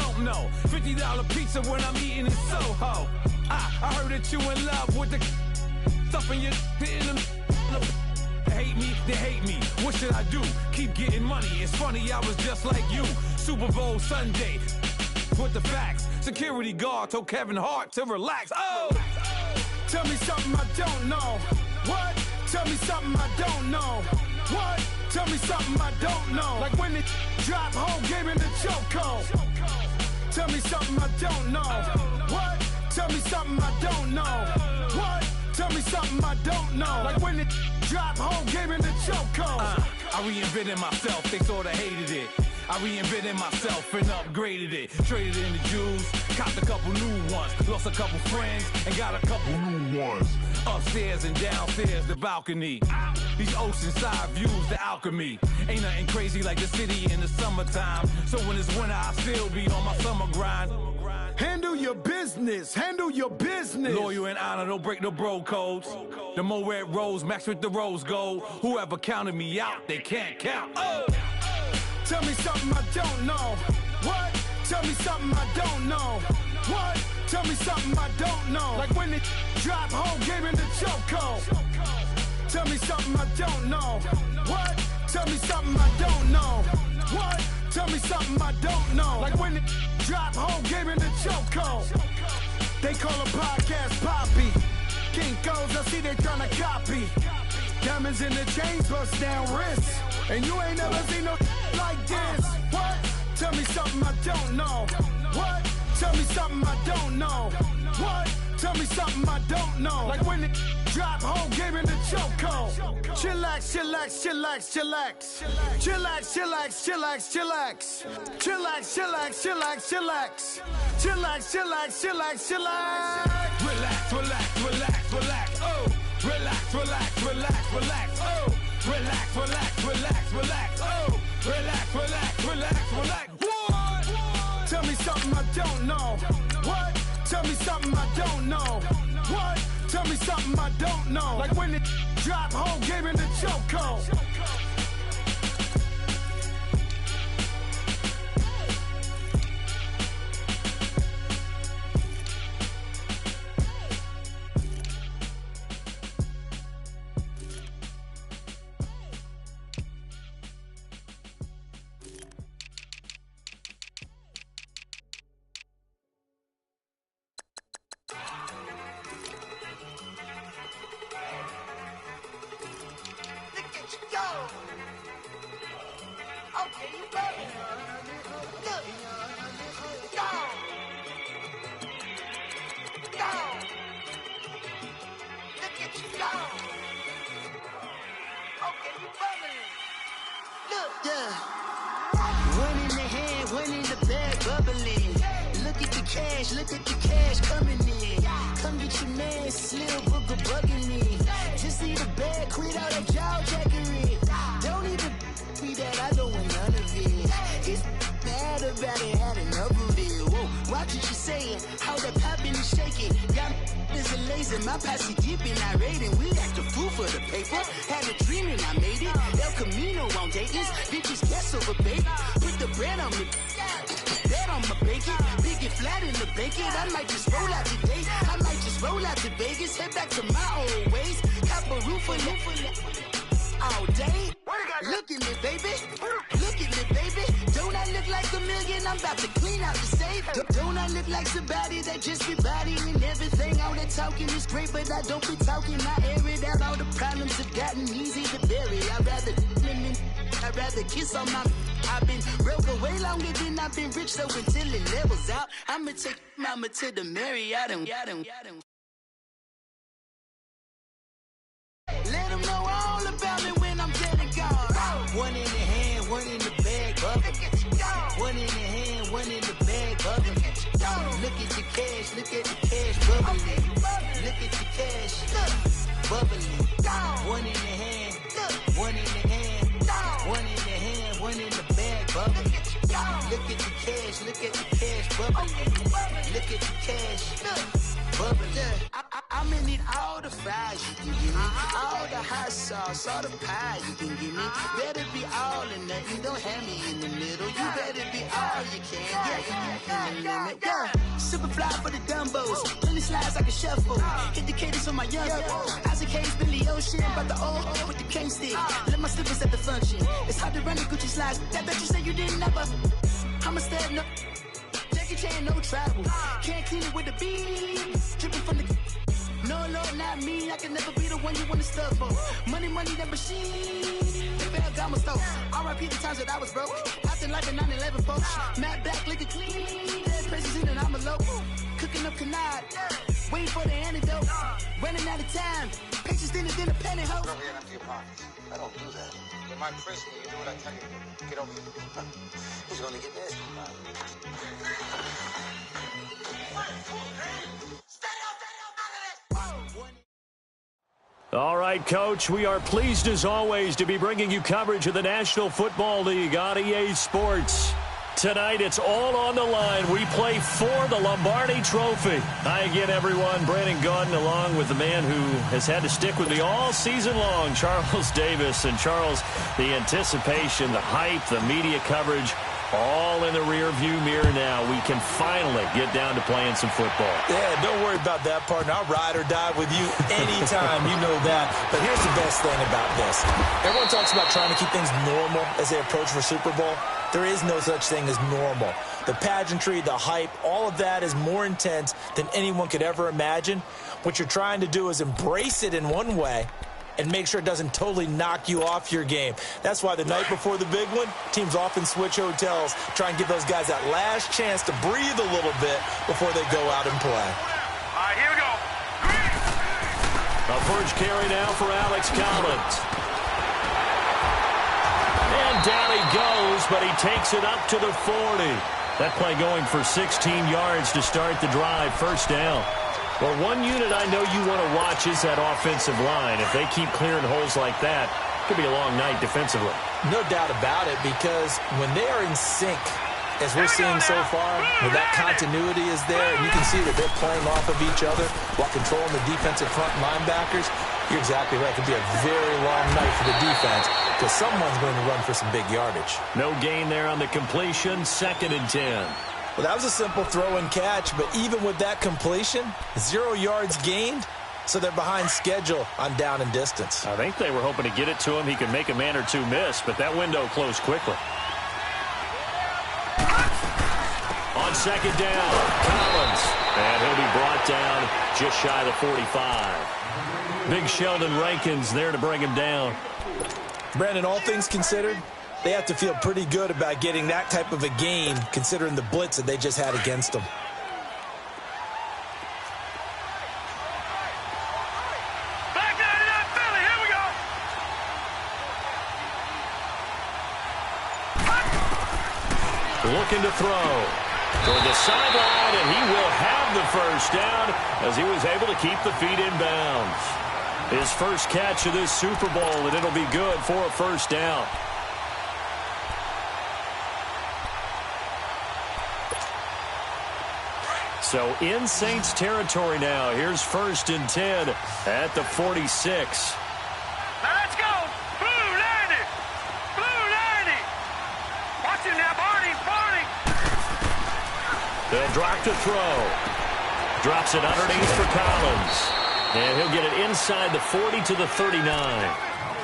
don't know. $50 pizza when I'm eating in Soho. I heard that you in love with the stuffing your in them. Hate me, they hate me. What should I do? Keep getting money. It's funny, I was just like you. Super Bowl Sunday. With the facts. Security guard told Kevin Hart to relax. Oh! Tell me something I don't know. What? Tell me something I don't know. What? Tell me something I don't know. Like when it drop whole game in the chokehold. Tell me something I don't know. What? Tell me something I don't know. What? Tell me something I don't know. Like when it drop whole game in the chokehold. I reinvented myself, they sorta hated it. I reinvented myself and upgraded it. Traded in the Jews, copped a couple new ones. Lost a couple friends and got a couple new ones. Upstairs and downstairs, the balcony. These oceanside views, the alchemy. Ain't nothing crazy like the city in the summertime. So when it's winter, I still be on my summer grind. Handle your business, handle your business. Loyal and honor, don't break no bro codes. The more red rose, match with the rose gold. Whoever counted me out, they can't count. Oh! Tell me something I don't know. What? Tell me something I don't know. What? Tell me something I don't know. Like when it drop whole game in the chokehold. Tell me something I don't know. What? Tell me something I don't know. What? Tell me something I don't know. Like when it drop whole game in the chokehold. They call a podcast Poppy. Kinkos, I see they tryna copy. Diamonds in the chains, bust down wrists. And you ain't never seen no like this. What? Tell me something I don't know. What? Tell me something I don't know. What? Tell me something I don't know. Like when it drop whole game in the chokehold. Chillax, chillax, chillax, chillax. Chillax, chillax, chillax, chillax. Chillax, chillax, chillax, chillax. Chillax, chillax, chillax, chillax. Relax, relax, relax, relax. Oh. Relax, relax, relax, relax. Oh. Relax, relax, relax, relax. Oh. Relax, relax, relax, relax. What? Tell me something I don't know. What? Tell me something I don't know. What? Tell me something I don't know. Like when it drop whole game in the chokehold. Look at the cash coming in. Come get your man, Slim Booker bugging me. Just need a bag, quit out of jaw jackery. Don't even be that, I don't want none of it. It's bad about it, had enough of it. Whoa, watch what you saying, how that poppin' and shaking. Got is a laser, my posse dipping, I raiding. We act a fool for the paper. Had a dream and I made it. El Camino on Dayton's, bitches guess over baby. Put the bread on me. Bet on my bacon, big and flat in the bacon. I might just roll out today. I might just roll out to Vegas, head back to my old ways. Cop a roof for all day. Look at me, baby. Look at me, baby. Don't I look like a million? I'm about to clean out the safe. Don't I look like somebody that just be bodying everything? All that talking is great, but I don't be talking. I air it out. All the problems have gotten easy to bury. I'd rather kiss on my. I've been broke way longer than I've been rich, so until it levels out, I'ma take mama to the Marriott and let them know all about me when I'm dead and gone. One in the hand, one in the bag, bubbling. One in the hand, one in the bag, bubbling. Look at the cash, look at the cash, bubbling. Look at the cash, bubbling. One in the hand, one in the hand, one in the hand, one in the bag, bubbling. Look at the cash, bubbling. Look at the cash, bubbling. I I'ma need all the fries you can give me, all the hot sauce, all the pie you can give me. Better be all or nothing, don't have me in the middle. You better be all you can, yeah. Super fly for the Dumbos, plenty slides like a shuffle. Hit the cadence on my young Isaac Hayes, Billy Ocean, about the old with the cane stick. Let my slippers at the function. It's hard to run the Gucci slides. That bet you say you didn't never. I'm a stud, no Jackie Chan, no travel. Can't clean it with the beat. Dripping from the. No, Lord, not me. I can never be the one you wanna stuff for. Money, that machine. The bell got my stove. R.I.P. the times that I was broke. Acting like a 9/11 folks. Matt back, looking clean. Dead president and I'm a local. Cooking up canard. Waiting for the antidote. Running out of time. Patience thinner than a penny hoe. Don't get empty your pockets. I don't do that. In my prison, you do what I tell you to. Get over here. Who's gonna get this? All right, Coach, we are pleased as always to be bringing you coverage of the National Football League on EA Sports. Tonight, it's all on the line. We play for the Lombardi Trophy. Hi again, everyone. Brandon Gaudin along with the man who has had to stick with me all season long, Charles Davis. And Charles, the anticipation, the hype, the media coverage, all in the rear-view mirror now. We can finally get down to playing some football. Yeah, don't worry about that, partner. I'll ride or die with you anytime. You know that. But here's the best thing about this. Everyone talks about trying to keep things normal as they approach for Super Bowl. There is no such thing as normal. The pageantry, the hype, all of that is more intense than anyone could ever imagine. What you're trying to do is embrace it in one way and make sure it doesn't totally knock you off your game. That's why the night before the big one, teams often switch hotels, try and give those guys that last chance to breathe a little bit before they go out and play. All right, here we go. A first carry now for Alex Collins. And down he goes, but he takes it up to the 40. That play going for 16 yards to start the drive, first down. Well, one unit I know you want to watch is that offensive line. If they keep clearing holes like that, it could be a long night defensively. No doubt about it, because when they are in sync, as we're seeing so far, when that continuity is there, and you can see that they're playing off of each other while controlling the defensive front linebackers, you're exactly right. It could be a very long night for the defense because someone's going to run for some big yardage. No gain there on the completion, 2nd and 10. Well, that was a simple throw and catch, but even with that completion, 0 yards gained, so they're behind schedule on down and distance. I think they were hoping to get it to him. He could make a man or two miss, but that window closed quickly. On 2nd down, Collins, and he'll be brought down just shy of the 45. Big Sheldon Rankins there to bring him down. Brandon, all things considered, they have to feel pretty good about getting that type of a gain, considering the blitz that they just had against them. Back 99 Philly, here we go. Looking to throw toward the sideline, and he will have the first down as he was able to keep the feet in bounds. His first catch of this Super Bowl, and it'll be good for a first down. So in Saints territory now. Here's 1st and 10 at the 46. Now let's go. Blue 90. Blue 90. Watch it now, Barney. They'll drop to throw. Drops it underneath for Collins. And he'll get it inside the 40 to the 39.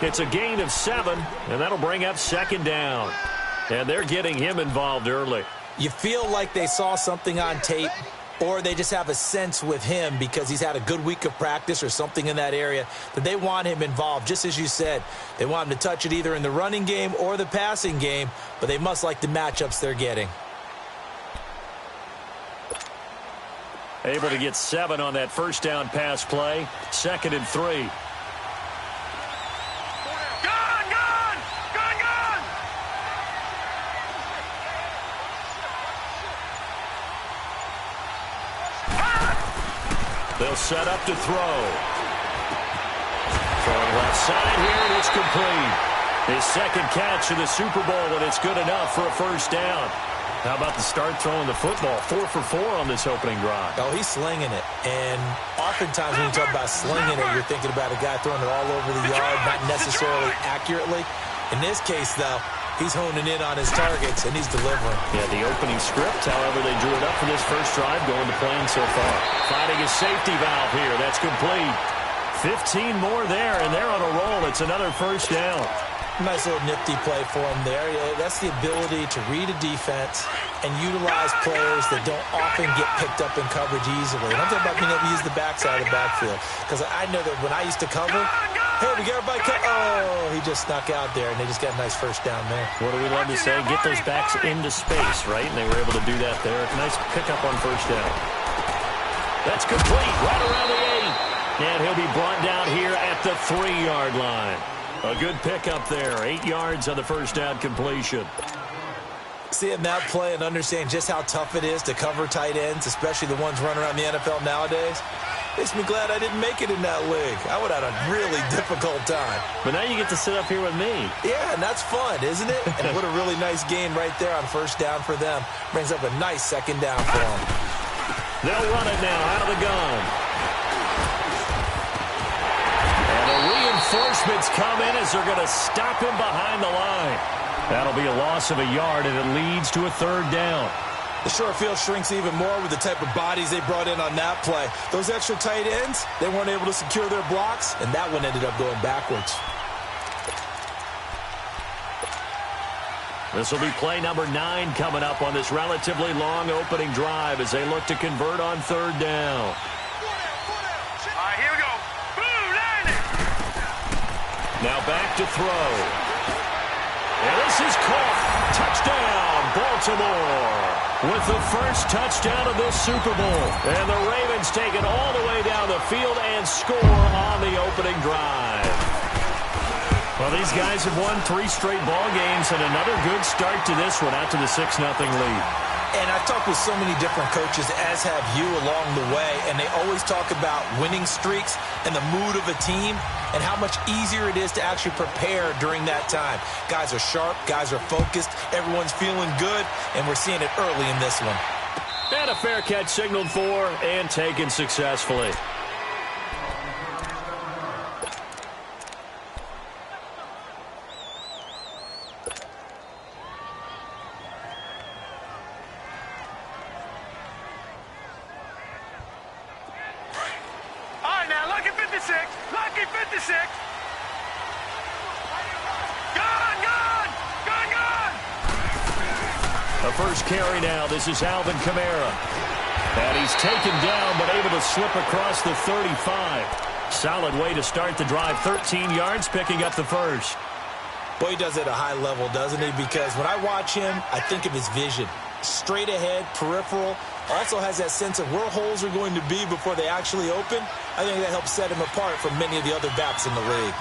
It's a gain of 7, and that'll bring up 2nd down. And they're getting him involved early. You feel like they saw something on tape, or they just have a sense with him because he's had a good week of practice or something in that area that they want him involved. Just as you said, they want him to touch it either in the running game or the passing game, but they must like the matchups they're getting. Able to get 7 on that first down pass play. 2nd and 3. They'll set up to throw. Throwing left side here, and it's complete. His 2nd catch of the Super Bowl, and it's good enough for a first down. How about the start throwing the football? 4 for 4 on this opening drive. Oh, he's slinging it. And oftentimes when you talk about slinging it, you're thinking about a guy throwing it all over the yard, not necessarily accurately. In this case, though, he's honing in on his targets, and he's delivering. Yeah, the opening script, however, they drew it up for this first drive, going to plan so far. Finding a safety valve here. That's complete. 15 more there, and they're on a roll. It's another first down. Nice little nifty play for him there. That's the ability to read a defense and utilize players that don't often get picked up in coverage easily. And I'm talking about being able to use the backside of the backfield. Because I know that when I used to cover, hey, we got everybody cut. Oh, he just snuck out there, and they just got a nice first down there. What do we love to say? Get those backs into space, right? And they were able to do that there. Nice pickup on first down. That's complete right around the 8. And he'll be brought down here at the 3-yard line. A good pickup there. 8 yards on the first down completion. Seeing that play and understanding just how tough it is to cover tight ends, especially the ones running around the NFL nowadays, makes me glad I didn't make it in that league. I would have had a really difficult time. But now you get to sit up here with me. Yeah, and that's fun, isn't it? And what a really nice gain right there on first down for them. Brings up a nice second down for them. They'll run it now out of the gun. Reinforcements come in as they're going to stop him behind the line. That'll be a loss of a yard, and it leads to a third down. The short field shrinks even more with the type of bodies they brought in on that play. Those extra tight ends, they weren't able to secure their blocks, and that one ended up going backwards. This will be play number 9 coming up on this relatively long opening drive as they look to convert on third down. Now back to throw. And this is caught. Touchdown, Baltimore. With the first touchdown of this Super Bowl. And the Ravens take it all the way down the field and score on the opening drive. Well, these guys have won 3 straight ball games and another good start to this one out to the 6-0 lead. And I've talked with so many different coaches, as have you, along the way, and they always talk about winning streaks and the mood of a team and how much easier it is to actually prepare during that time. Guys are sharp, guys are focused, everyone's feeling good, and we're seeing it early in this one. And a fair catch signaled for and taken successfully. First carry now. This is Alvin Kamara. And he's taken down but able to slip across the 35. Solid way to start the drive. 13 yards, picking up the first. Boy, he does it at a high level, doesn't he? Because when I watch him, I think of his vision. Straight ahead, peripheral. Also has that sense of where holes are going to be before they actually open. I think that helps set him apart from many of the other backs in the league.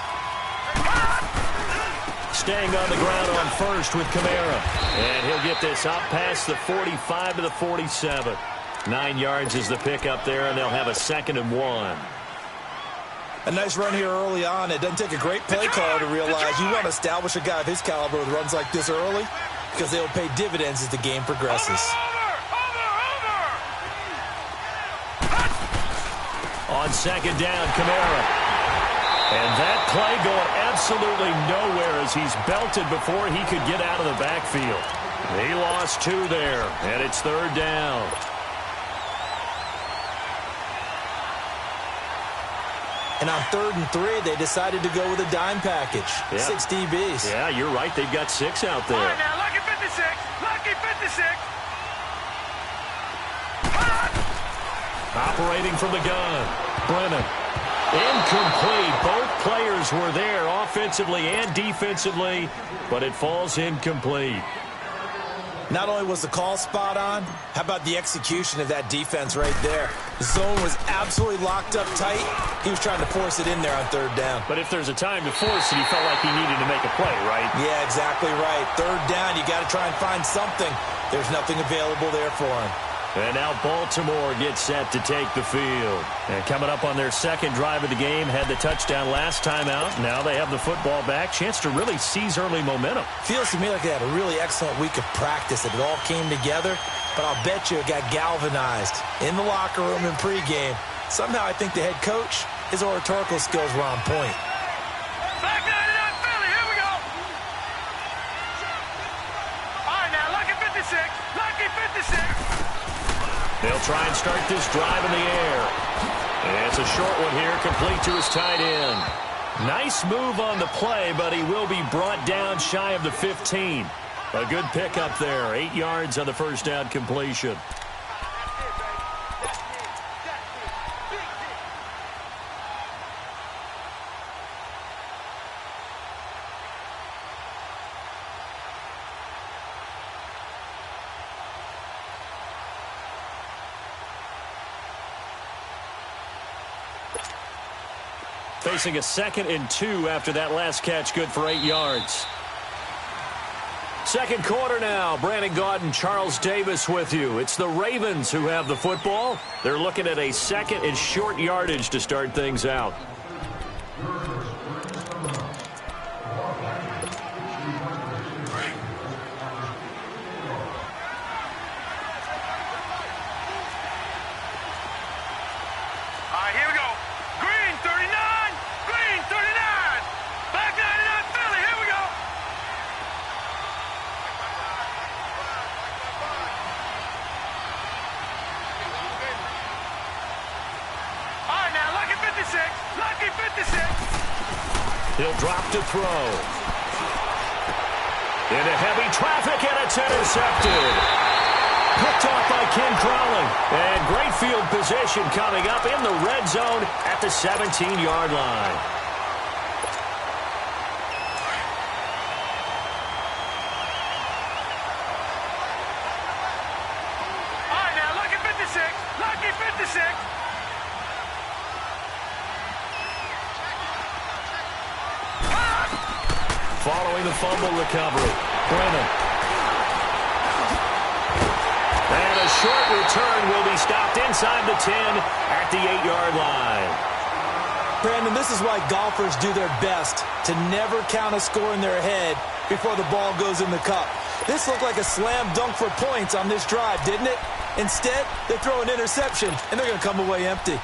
Staying on the ground on first with Kamara. And he'll get this out past the 45 to the 47. 9 yards is the pickup there, and they'll have a 2nd and 1. A nice run here early on. It doesn't take a great play caller to realize you want to establish a guy of his caliber with runs like this early because they'll pay dividends as the game progresses. On 2nd down, Kamara. And that play going absolutely nowhere as he's belted before he could get out of the backfield. He lost 2 there, and it's 3rd down. And on 3rd and 3, they decided to go with a dime package. Yeah. 6 DBs. Yeah, you're right. They've got 6 out there. All right, now, lucky 56. Lucky 56. Operating from the gun. Brennan. Incomplete. Both players were there offensively and defensively, but it falls incomplete. Not only was the call spot on, how about the execution of that defense right there? The zone was absolutely locked up tight. He was trying to force it in there on 3rd down. But if there's a time to force it, he felt like he needed to make a play, right? Yeah, exactly right. 3rd down, you got to try and find something. There's nothing available there for him. And now Baltimore gets set to take the field. And coming up on their second drive of the game, had the touchdown last time out. Now they have the football back. Chance to really seize early momentum. Feels to me like they had a really excellent week of practice. It all came together, but I'll bet you it got galvanized in the locker room in pregame. Somehow I think the head coach, his oratorical skills were on point. Back 99 Philly, here we go. All right, now, lucky 56. Lucky 56. They'll try and start this drive in the air. And it's a short one here, complete to his tight end. Nice move on the play, but he will be brought down shy of the 15. A good pickup there, 8 yards on the first down completion. Facing a 2nd and 2 after that last catch, good for 8 yards. Second quarter now. Brandon Gaudin, Charles Davis with you. It's the Ravens who have the football. They're looking at a 2nd and short yardage to start things out. He'll drop to throw. Into heavy traffic, and it's intercepted. Picked off by Ken Crowley. And great field position coming up in the red zone at the 17-yard line. All right, now, lucky 56. Lucky 56. Following the fumble recovery, Brennan. And a short return will be stopped inside the 10 at the 8-yard line. Brandon, this is why golfers do their best to never count a score in their head before the ball goes in the cup. This looked like a slam dunk for points on this drive, didn't it? Instead, they throw an interception, and they're going to come away empty.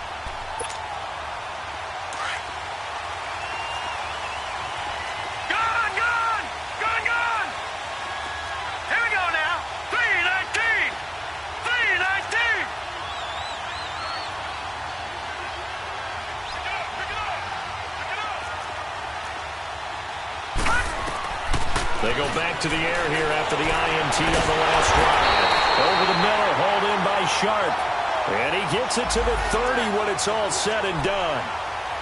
They go back to the air here after the INT on the last drive. Over the middle, hauled in by Sharp. And he gets it to the 30 when it's all said and done.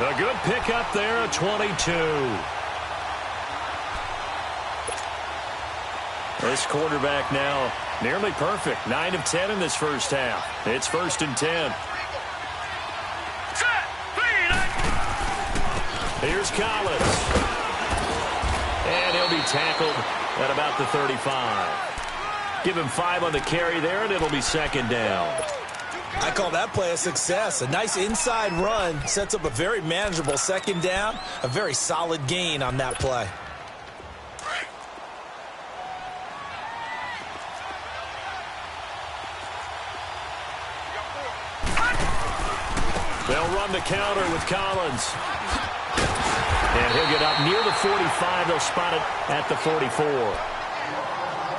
A good pickup there, a 22. This quarterback now nearly perfect. 9 of 10 in this first half. It's 1st and 10. Here's Collins. And he'll be tackled at about the 35. Give him 5 on the carry there, and it'll be 2nd down. I call that play a success. A nice inside run sets up a very manageable 2nd down. A very solid gain on that play. They'll run the counter with Collins. And he'll get up near the 45. They'll spot it at the 44.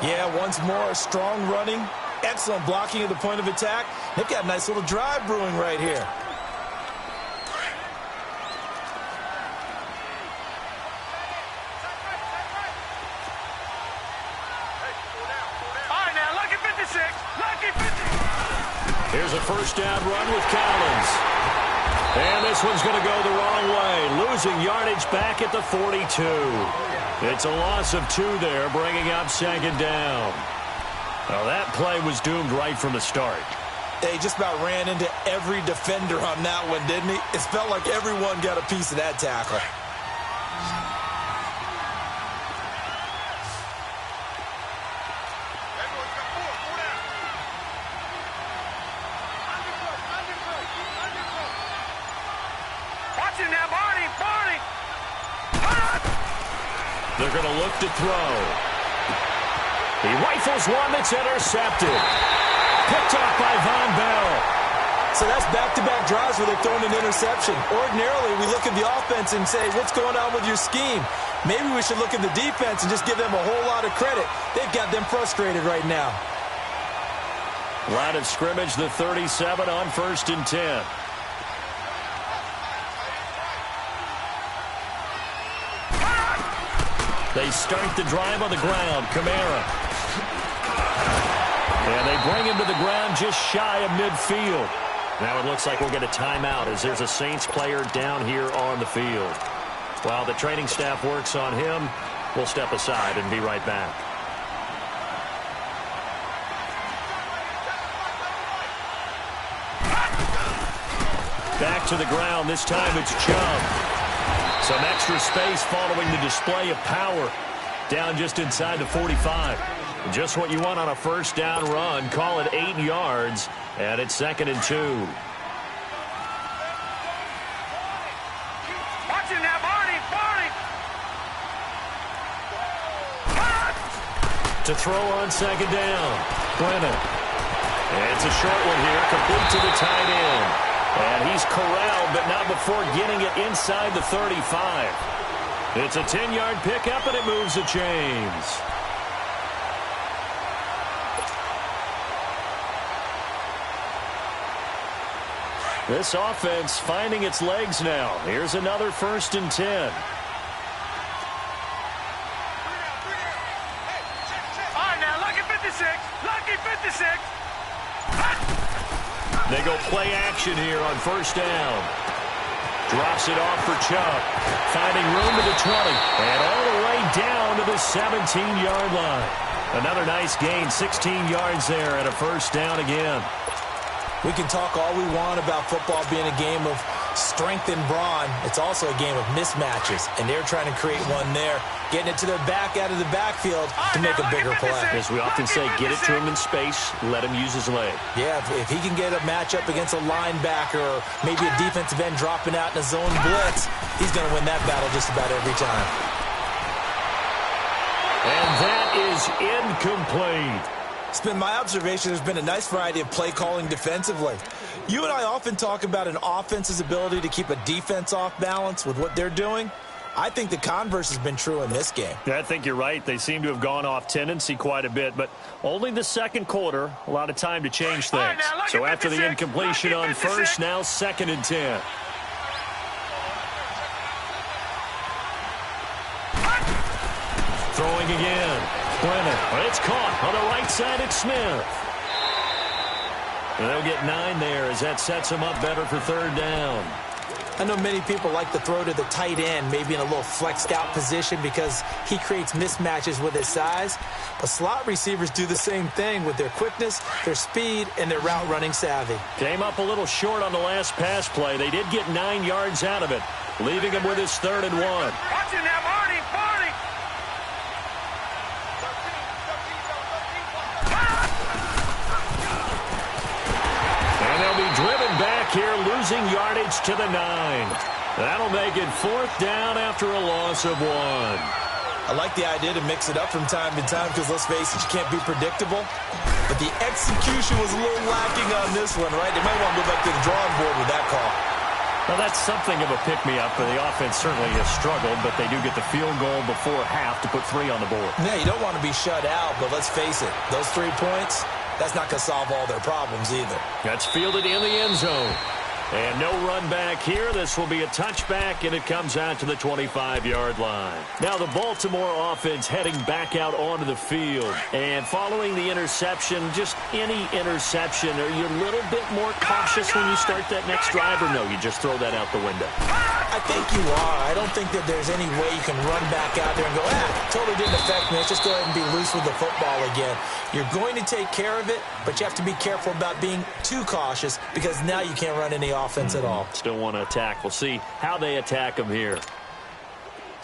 Yeah, once more, strong running, excellent blocking at the point of attack. They've got a nice little drive brewing right here. All right, now, lucky 56. Lucky 56. Here's a 1st down run with Collins. And this one's going to go the wrong way, losing yardage back at the 42. It's a loss of 2 there, bringing up 2nd down. Well, that play was doomed right from the start. They just about ran into every defender on that one, didn't he? It felt like everyone got a piece of that tackle. They're going to look to throw. He rifles one that's intercepted. Picked off by Von Bell. So that's back-to-back drives where they've thrown an interception. Ordinarily, we look at the offense and say, what's going on with your scheme? Maybe we should look at the defense and just give them a whole lot of credit. They've got them frustrated right now. Line of scrimmage, the 37 on 1st and 10. They start the drive on the ground. Kamara. And they bring him to the ground just shy of midfield. Now it looks like we'll get a timeout as there's a Saints player down here on the field. While the training staff works on him, we'll step aside and be right back. Back to the ground. This time it's Chubb. Some extra space following the display of power. Down just inside the 45. Just what you want on a first down run. Call it 8 yards. And it's 2nd and 2. Watch him now, Barney. To throw on 2nd down. Brennan. And it's a short one here. Complete to the tight end. And he's corralled, but not before getting it inside the 35. It's a 10-yard pickup, and it moves the chains. This offense finding its legs now. Here's another 1st and 10. All right, now, lucky 56. Lucky 56. They go play action here on 1st down. Drops it off for Chubb. Finding room to the 20. And all the way down to the 17-yard line. Another nice gain, 16 yards there and a 1st down again. We can talk all we want about football being a game of strength and brawn. It's also a game of mismatches, and they're trying to create one there, getting it to their back out of the backfield to make a bigger play. As we often say, get it to him in space, let him use his leg. Yeah, if he can get a matchup against a linebacker or maybe a defensive end dropping out in a zone blitz, he's going to win that battle just about every time. And that is incomplete. It's been my observation there's been a nice variety of play calling defensively. You and I often talk about an offense's ability to keep a defense off balance with what they're doing. I think the converse has been true in this game. Yeah, I think you're right. They seem to have gone off tendency quite a bit, but only the 2nd quarter, a lot of time to change things. So after the incompletion on 1st, now 2nd and 10. Throwing again. Brennan. It's caught on the right side. It's Smith. And they'll get 9 there as that sets them up better for 3rd down. I know many people like to throw to the tight end, maybe in a little flexed out position because he creates mismatches with his size. But slot receivers do the same thing with their quickness, their speed, and their route running savvy. Came up a little short on the last pass play. They did get 9 yards out of it, leaving him with his 3rd and 1. Watch him now, Barney. And they'll be driven back here, losing yardage to the 9. That'll make it 4th down after a loss of 1. I like the idea to mix it up from time to time because, let's face it, you can't be predictable. But the execution was a little lacking on this one, right? They might want to go back to the drawing board with that call. Well, that's something of a pick-me-up, for the offense certainly has struggled, but they do get the field goal before half to put 3 on the board. Yeah, you don't want to be shut out, but let's face it, those 3 points, that's not going to solve all their problems either. That's fielded in the end zone. And no run back here. This will be a touchback, and it comes out to the 25-yard line. Now the Baltimore offense heading back out onto the field. And following the interception, just any interception, are you a little bit more cautious when you start that next drive, or no, you just throw that out the window? I think you are. I don't think that there's any way you can run back out there and go, totally didn't affect me. Let's just go ahead and be loose with the football again. You're going to take care of it, but you have to be careful about being too cautious because now you can't run any offense at all. Still want to attack. We'll see how they attack them here.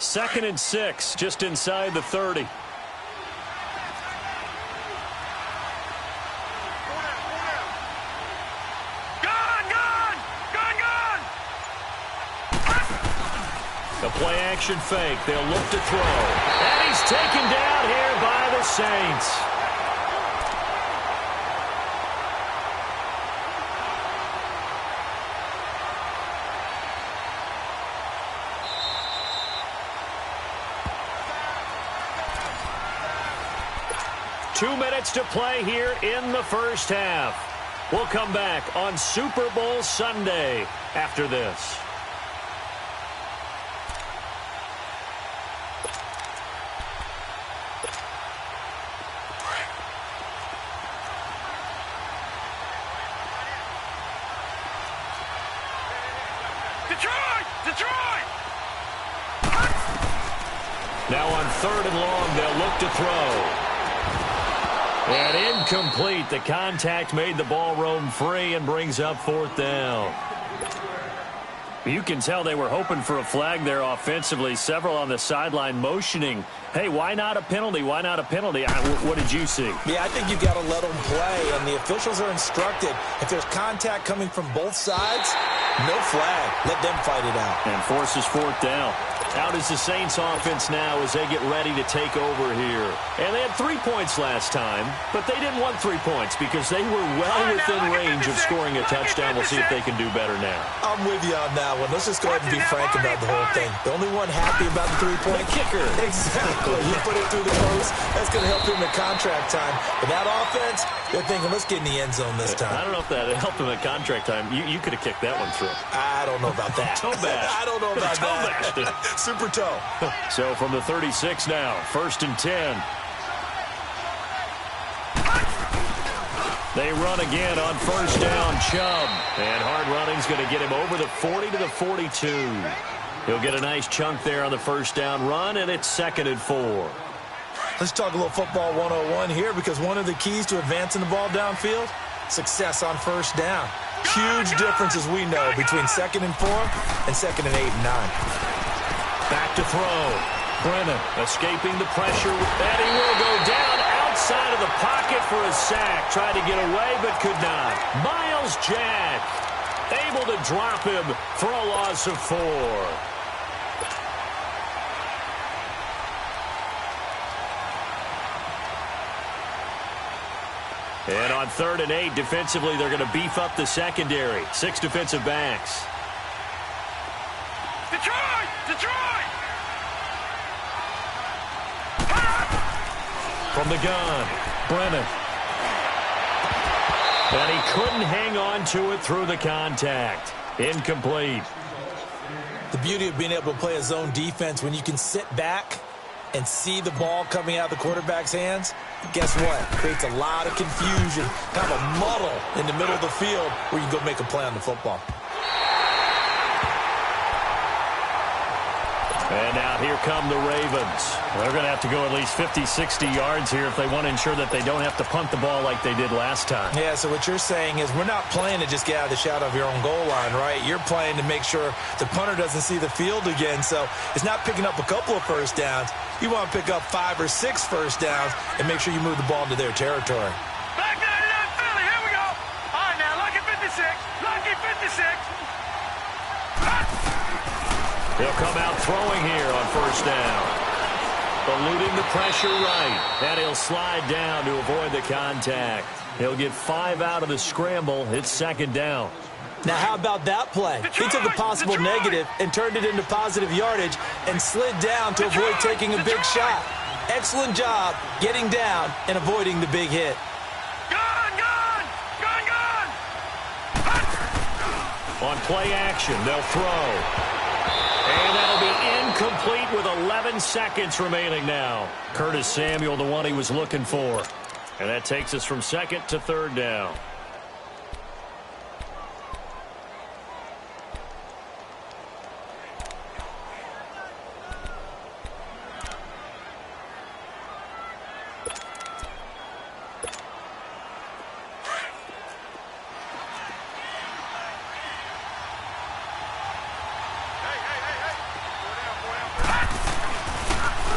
2nd and 6, just inside the 30. Play-action fake. They'll look to throw. And he's taken down here by the Saints. Two minutes to play here in the first half. We'll come back on Super Bowl Sunday after this. Detroit! Now on 3rd and long, they'll look to throw. And incomplete. The contact made the ball roam free and brings up 4th down. You can tell they were hoping for a flag there offensively. Several on the sideline motioning. Hey, why not a penalty? Why not a penalty? What did you see? Yeah, I think you've got to let them play, and the officials are instructed. If there's contact coming from both sides, no flag. Let them fight it out. And forces 4th down. Out is the Saints offense now as they get ready to take over here. And they had 3 points last time, but they didn't want 3 points because they were well within range of scoring a touchdown. We'll see if they can do better now. I'm with you on that one. Let's just go ahead and be frank about the whole thing. The only one happy about the 3-point kicker. Exactly. You put it through the post. That's going to help him in contract time. But that offense, they're thinking, let's get in the end zone this time. I don't know if that helped him at contract time. You could have kicked that one through. I don't know about that. Toe bash. I don't know about that. Super toe. So from the 36 now, 1st and 10. They run again on 1st down, Chubb. And hard running's going to get him over the 40 to the 42. He'll get a nice chunk there on the 1st down run, and it's 2nd and 4. Let's talk a little football 101 here, because one of the keys to advancing the ball downfield, success on 1st down. Huge difference, as we know, between 2nd and 4 and 2nd and 8 and 9. Back to throw. Brennan escaping the pressure, and he will go down outside of the pocket for a sack. Tried to get away, but could not. Myles Jack able to drop him for a loss of 4. And on 3rd and 8, defensively, they're going to beef up the secondary. 6 defensive backs. Detroit! From the gun, Brennan. And he couldn't hang on to it through the contact. Incomplete. The beauty of being able to play a zone defense, when you can sit back and see the ball coming out of the quarterback's hands, guess what? Creates a lot of confusion, kind of a muddle in the middle of the field where you can go make a play on the football. And now here come the Ravens. They're going to have to go at least 50, 60 yards here if they want to ensure that they don't have to punt the ball like they did last time. Yeah, so what you're saying is we're not playing to just get out of the shadow of your own goal line, right? You're playing to make sure the punter doesn't see the field again. So it's not picking up a couple of 1st downs. You want to pick up 5 or 6 1st downs and make sure you move the ball into their territory. Back 99 Philly, here we go. All right, now, lucky 56. Lucky 56. He'll come out throwing here on 1st down. Eluding the pressure right. And he'll slide down to avoid the contact. He'll get 5 out of the scramble. It's 2nd down. Now, how about that play? He took a possible negative and turned it into positive yardage and slid down to avoid taking a big shot. Excellent job getting down and avoiding the big hit. Gun! On play action, they'll throw. And that'll be incomplete with 11 seconds remaining now. Curtis Samuel, the one he was looking for. And that takes us from 2nd to 3rd down.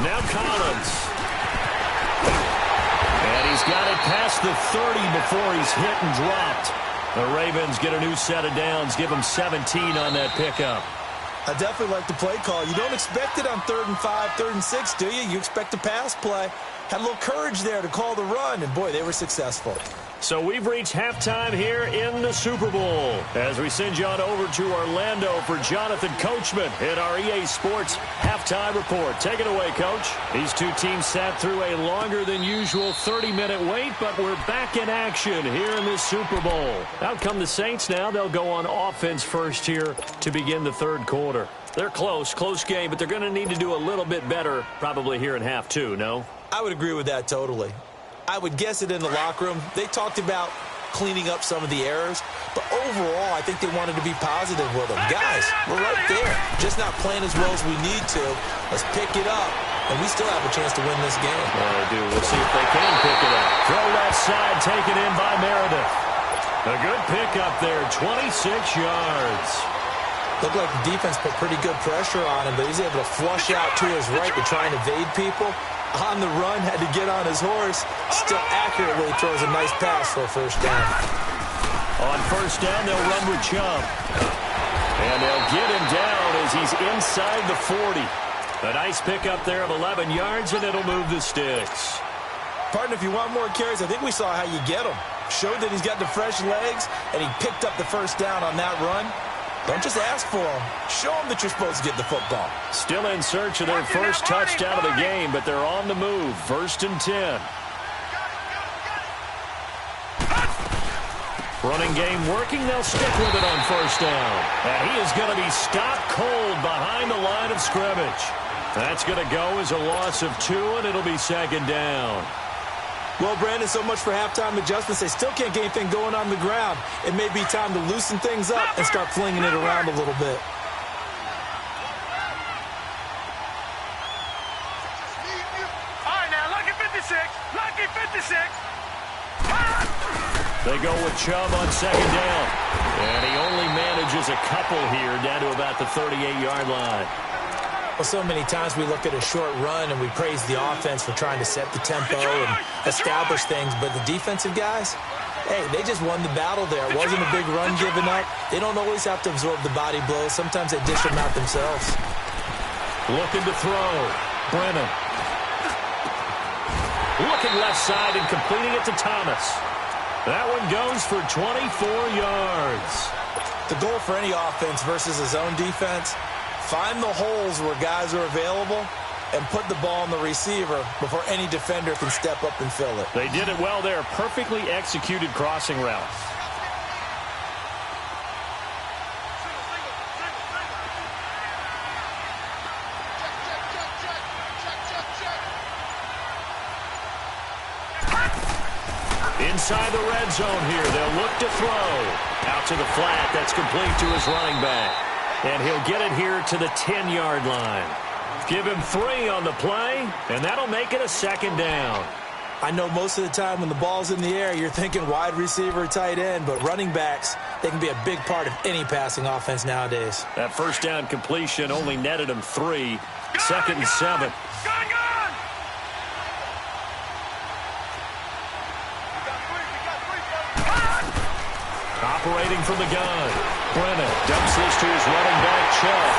Now Collins. And he's got it past the 30 before he's hit and dropped. The Ravens get a new set of downs, give them 17 on that pickup. I definitely like the play call. You don't expect it on 3rd and 5, 3rd and 6, do you? You expect a pass play. Had a little courage there to call the run, and, boy, they were successful. So we've reached halftime here in the Super Bowl as we send you on over to Orlando for Jonathan Coachman in our EA Sports Halftime Report. Take it away, Coach. These two teams sat through a longer than usual 30-minute wait, but we're back in action here in the Super Bowl. Out come the Saints now. They'll go on offense first here to begin the third quarter. They're close game, but they're going to need to do a little bit better probably here in half two, no? I would agree with that totally. I would guess it in the locker room. They talked about cleaning up some of the errors, but overall, I think they wanted to be positive with them. Guys, we're right there, just not playing as well as we need to. Let's pick it up, and we still have a chance to win this game. Well, they do. We'll see if they can pick it up. Throw left side, taken in by Meredith. A good pickup there, 26 yards. Looked like the defense put pretty good pressure on him, but he's able to flush out to his right to try and evade people. On the run, had to get on his horse. Still accurately throws a nice pass for a first down. On first down, they'll run with Chubb. And they'll get him down as he's inside the 40. A nice pickup there of 11 yards, and it'll move the sticks. Partner, if you want more carries, I think we saw how you get him. Showed that he's got the fresh legs, and he picked up the first down on that run. Don't just ask for them. Show them that you're supposed to get the football. Still in search of their first touchdown of the game, but they're on the move. 1st and 10. Running game working. They'll stick with it on first down. And he is going to be stopped cold behind the line of scrimmage. That's going to go as a loss of 2, and it'll be 2nd down. Well, Brandon, so much for halftime adjustments. They still can't get anything going on the ground. It may be time to loosen things up and start flinging it around a little bit. All right, now, lucky 56. Lucky 56. They go with Chubb on 2nd down. And he only manages a couple here down to about the 38-yard line. Well, so many times we look at a short run and we praise the offense for trying to set the tempo and establish things, but the defensive guys, hey, they just won the battle there. It wasn't a big run given up. They don't always have to absorb the body blows. Sometimes they dish them out themselves. Looking to throw. Brennan. Looking left side and completing it to Thomas. That one goes for 24 yards. The goal for any offense versus his own defense, find the holes where guys are available and put the ball on the receiver before any defender can step up and fill it. They did it well there. Perfectly executed crossing routes. Inside the red zone here. They'll look to throw. Out to the flat. That's complete to his running back. And he'll get it here to the 10-yard line. Give him 3 on the play, and that'll make it a 2nd down. I know most of the time when the ball's in the air, you're thinking wide receiver, tight end, but running backs, they can be a big part of any passing offense nowadays. That first down completion only netted him 3. 2nd and 7. Operating from the gun. Brennan dumps this to his running back, Chubb.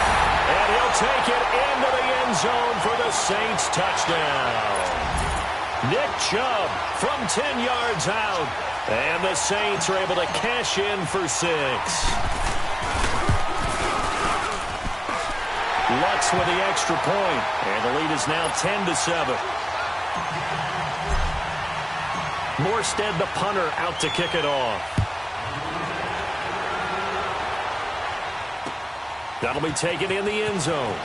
And he'll take it into the end zone for the Saints touchdown. Nick Chubb from 10 yards out. And the Saints are able to cash in for 6. Lutz with the extra point. And the lead is now 10-7. Morstead, the punter, out to kick it off. That'll be taken in the end zone.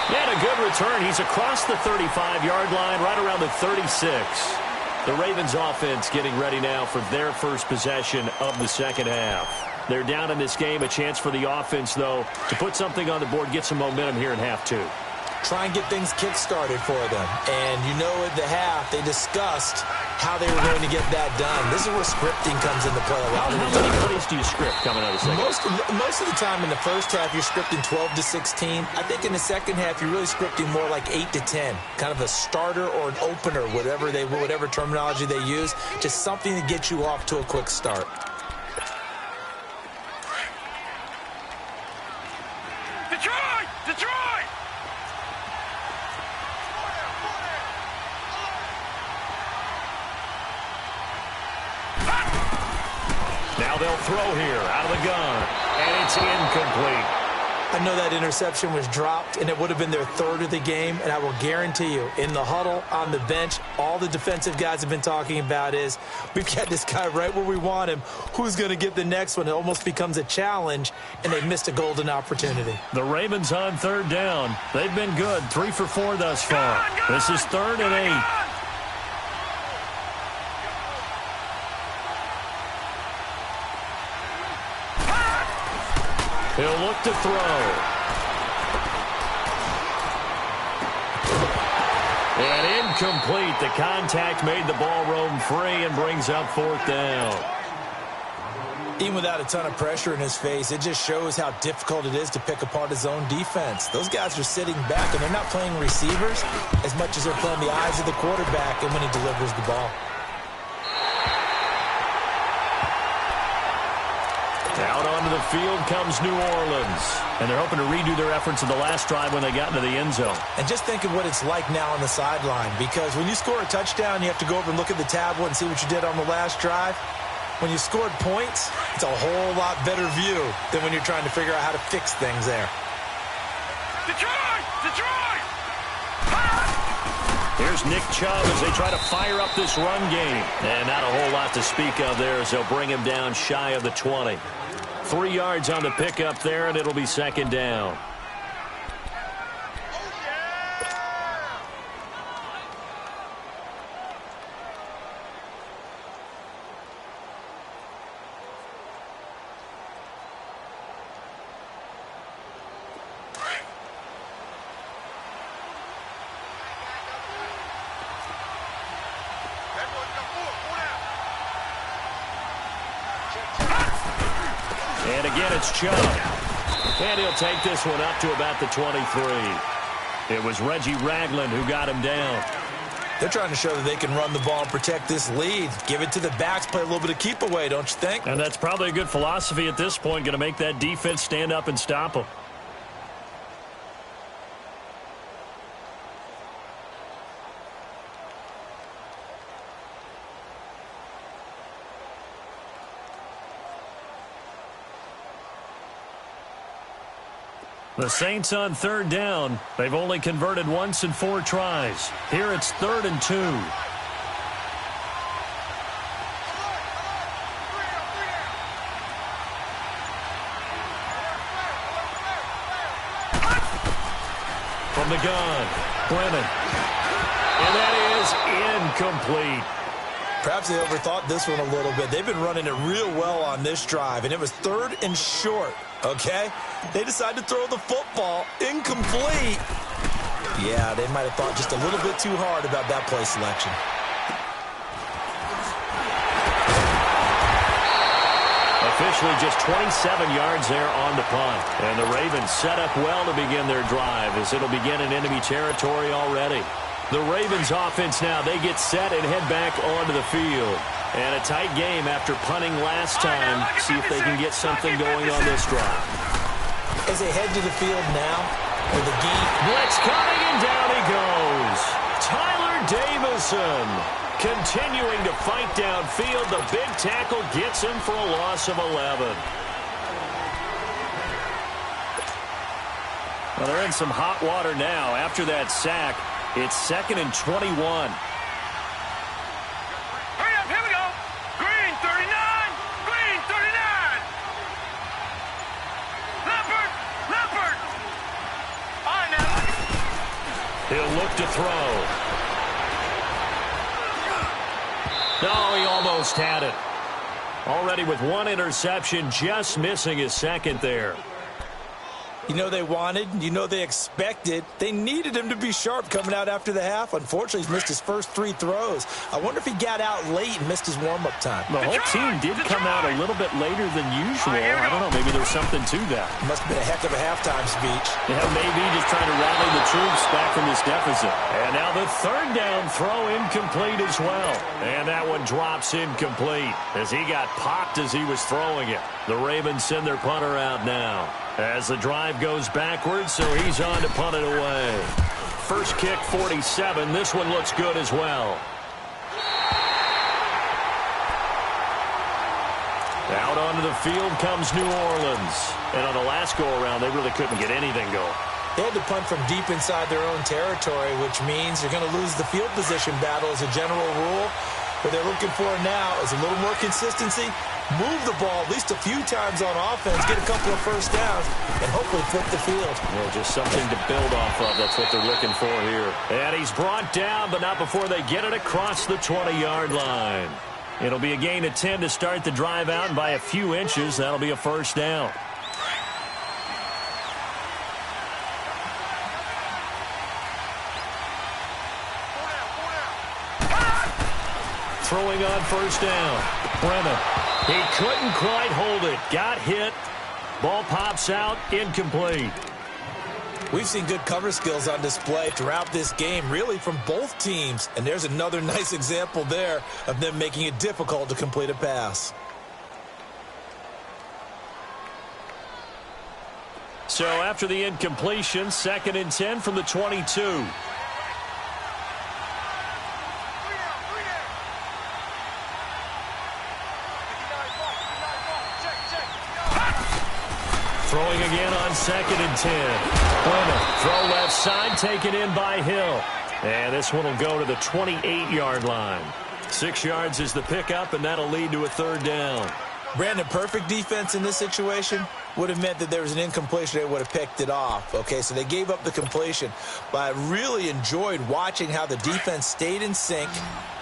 And a good return. He's across the 35-yard line, right around the 36. The Ravens offense getting ready now for their first possession of the second half. They're down in this game. A chance for the offense, though, to put something on the board, get some momentum here in half 2. Try and get things kick-started for them. And you know at the half, they discussed how they were going to get that done. This is where scripting comes into play a lot of the time. How many plays do you script coming out of the second half? Most of the time in the first half, you're scripting 12 to 16. I think in the second half, you're really scripting more like 8 to 10. Kind of a starter or an opener, whatever terminology they use. Just something to get you off to a quick start. they'll throw here out of the gun, and it's incomplete. I know that interception was dropped, and it would have been their third of the game, and I will guarantee you, in the huddle, on the bench, all the defensive guys have been talking about is, we've got this guy right where we want him. Who's going to get the next one? It almost becomes a challenge, and they missed a golden opportunity. The Ravens on third down. They've been good, 3 for 4 thus far. This is 3rd and 8. He'll look to throw. And incomplete. The contact made the ball roam free and brings up 4th down. Even without a ton of pressure in his face, it just shows how difficult it is to pick apart his own defense. Those guys are sitting back, and they're not playing receivers as much as they're playing the eyes of the quarterback and when he delivers the ball. Out onto the field comes New Orleans. And they're hoping to redo their efforts in the last drive when they got into the end zone. And just think of what it's like now on the sideline, because when you score a touchdown, you have to go over and look at the tablet and see what you did on the last drive. When you scored points, it's a whole lot better view than when you're trying to figure out how to fix things there. Detroit! Detroit! Here's Nick Chubb as they try to fire up this run game. And not a whole lot to speak of there as they'll bring him down shy of the 20. 3 yards on the pickup there, and it'll be 2nd down. And again, it's Chubb. And he'll take this one up to about the 23. It was Reggie Ragland who got him down. They're trying to show that they can run the ball and protect this lead. Give it to the backs, play a little bit of keep away, don't you think? And that's probably a good philosophy at this point, going to make that defense stand up and stop them. The Saints on 3rd down. They've only converted once in 4 tries. Here it's 3rd and 2. From the gun, Brennan. And that is incomplete. Perhaps they overthought this one a little bit. They've been running it real well on this drive, and it was 3rd and short, okay? They decided to throw the football incomplete. Yeah, they might have thought just a little bit too hard about that play selection. Officially just 27 yards there on the punt. And the Ravens set up well to begin their drive as it'll begin in enemy territory already. The Ravens offense now, they get set and head back onto the field. And a tight game after punting last time. See if they can get something going on this drive. As they head to the field now, with the game. Blitz coming, and down he goes. Tyler Davison continuing to fight downfield. The big tackle gets him for a loss of 11. Well, they're in some hot water now after that sack. It's 2nd and 21. Hurry up, here we go. Green 39, green 39. Leopard, leopard. All right, now. He'll look to throw. No, he almost had it. Already with 1 interception, just missing his 2nd there. You know they wanted, you know they expected. They needed him to be sharp coming out after the half. Unfortunately, he's missed his first 3 throws. I wonder if he got out late and missed his warm-up time. The whole team did come out a little bit later than usual. I don't know, maybe there's something to that. Must have been a heck of a halftime speech. Yeah, maybe just trying to rally the troops back from this deficit. And now the 3rd down throw incomplete as well. And that one drops incomplete as he got popped as he was throwing it. The Ravens send their punter out now as the drive goes backwards, so he's on to punt it away. First kick, 47. This one looks good as well. Out onto the field comes New Orleans. And on the last go-around, they really couldn't get anything going. They had to punt from deep inside their own territory, which means you're going to lose the field position battle as a general rule. What they're looking for now is a little more consistency, move the ball at least a few times on offense, get a couple of first downs, and hopefully flip the field. Well, just something to build off of. That's what they're looking for here. And he's brought down, but not before they get it across the 20-yard line. It'll be a gain of 10 to start the drive out, and by a few inches, that'll be a first down. Throwing on first down. Brennan. He couldn't quite hold it. Got hit. Ball pops out. Incomplete. We've seen good cover skills on display throughout this game, really from both teams. And there's another nice example there of them making it difficult to complete a pass. So after the incompletion, 2nd and 10 from the 22. Throwing again on 2nd and 10. Brennan, throw left side, taken in by Hill. And this one will go to the 28-yard line. 6 yards is the pickup, and that'll lead to a third down. Brandon, perfect defense in this situation would have meant that there was an incompletion. They would have picked it off. Okay, so they gave up the completion. But I really enjoyed watching how the defense stayed in sync,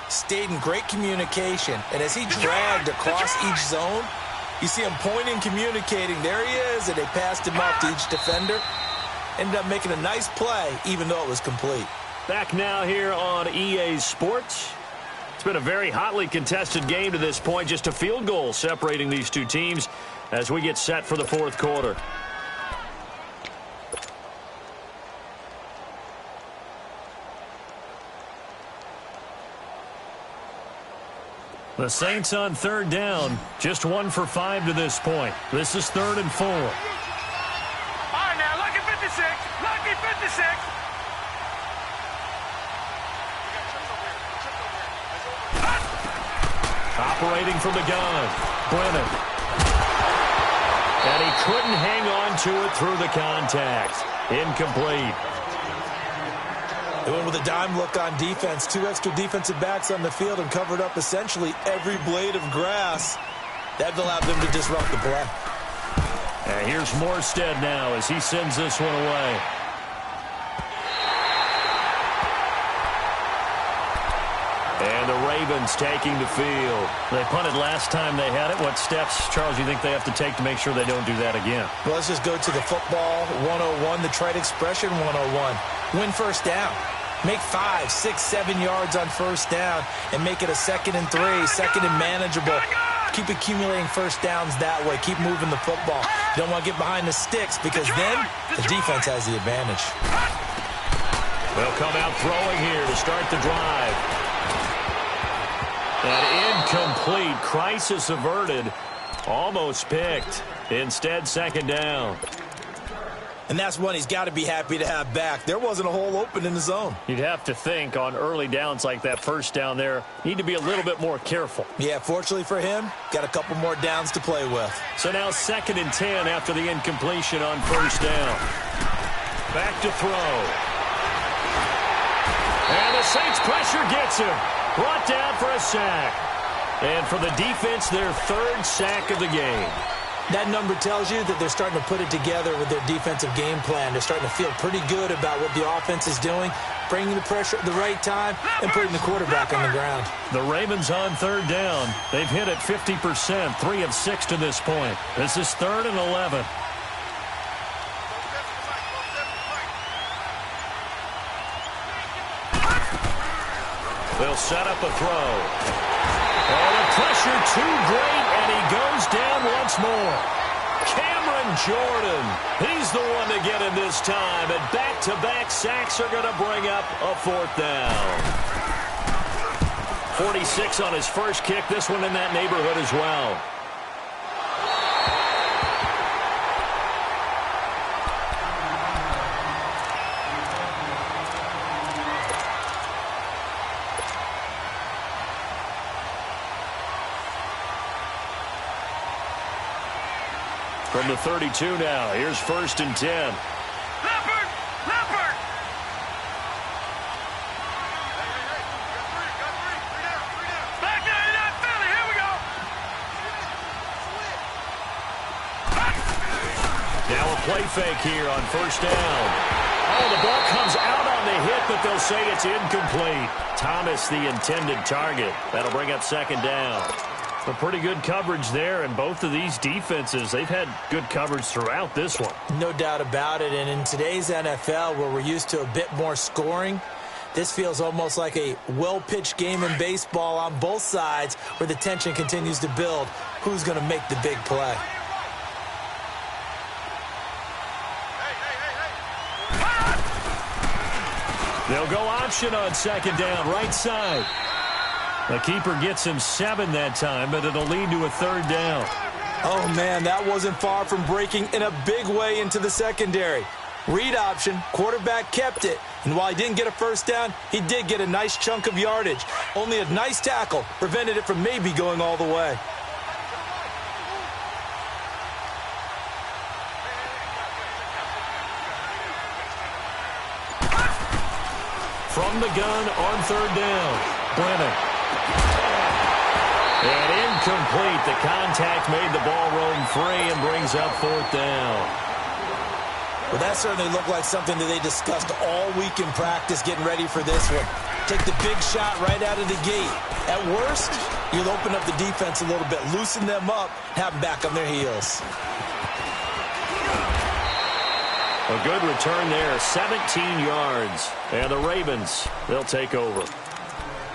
stayed in great communication. And as he dragged across each zone, you see him pointing, communicating. There he is, and they passed him off to each defender. Ended up making a nice play, even though it was complete. Back now here on EA Sports. It's been a very hotly contested game to this point. Just a field goal separating these two teams as we get set for the fourth quarter. The Saints on third down, just 1 for 5 to this point. This is 3rd and 4. All right, now, lucky 56. Lucky 56. Operating from the gun, Brennan. And he couldn't hang on to it through the contact. Incomplete. They went with a dime look on defense. 2 extra defensive backs on the field and covered up essentially every blade of grass. That allowed them to disrupt the play. And here's Morstead now as he sends this one away. And the Ravens taking the field. They punted last time they had it. What steps, Charles, do you think they have to take to make sure they don't do that again? Well, let's just go to the football 101, the trite expression 101. Win first down. Make 5, 6, 7 yards on first down and make it a 2nd and 3, 2nd and manageable. Keep accumulating first downs that way. Keep moving the football. You don't want to get behind the sticks because then the defense has the advantage. They'll come out throwing here to start the drive. That incomplete. Crisis averted. Almost picked. Instead, 2nd down. And that's one he's got to be happy to have back. There wasn't a hole open in the zone. You'd have to think on early downs like that first down there, need to be a little bit more careful. Yeah, fortunately for him, got a couple more downs to play with. So now 2nd and 10 after the incompletion on first down. Back to throw. And the Saints pressure gets him. Brought down for a sack. And for the defense, their 3rd sack of the game. That number tells you that they're starting to put it together with their defensive game plan. They're starting to feel pretty good about what the offense is doing, bringing the pressure at the right time, and putting the quarterback on the ground. The Ravens on third down. They've hit it 50%, 3 of 6 to this point. This is 3rd and 11. They'll set up a throw. Oh, the pressure too great, and he goes down once more. Cameron Jordan, he's the one to get him this time, and back-to-back sacks are going to bring up a 4th down. 46 on his first kick, this one in that neighborhood as well. From the 32 now, here's 1st and 10. Leopard! Leopard! Back down, you're not Philly. Here we go. Now a play fake here on 1st down. Oh, the ball comes out on the hit, but they'll say it's incomplete. Thomas, the intended target. That'll bring up 2nd down. A pretty good coverage there, and both of these defenses, they've had good coverage throughout this one. No doubt about it, and in today's NFL, where we're used to a bit more scoring, this feels almost like a well-pitched game in baseball on both sides where the tension continues to build. Who's going to make the big play? They'll go option on 2nd down, right side. The keeper gets him 7 that time, but it'll lead to a 3rd down. Oh, man, that wasn't far from breaking in a big way into the secondary. Read option, quarterback kept it, and while he didn't get a 1st down, he did get a nice chunk of yardage. Only a nice tackle prevented it from maybe going all the way. From the gun on 3rd down, Brennan. And incomplete. The contact made the ball roam free and brings up 4th down. Well, that certainly looked like something that they discussed all week in practice getting ready for this one. Take the big shot right out of the gate. At worst, you'll open up the defense a little bit, loosen them up, have them back on their heels. A good return there, 17 yards. And the Ravens, they'll take over.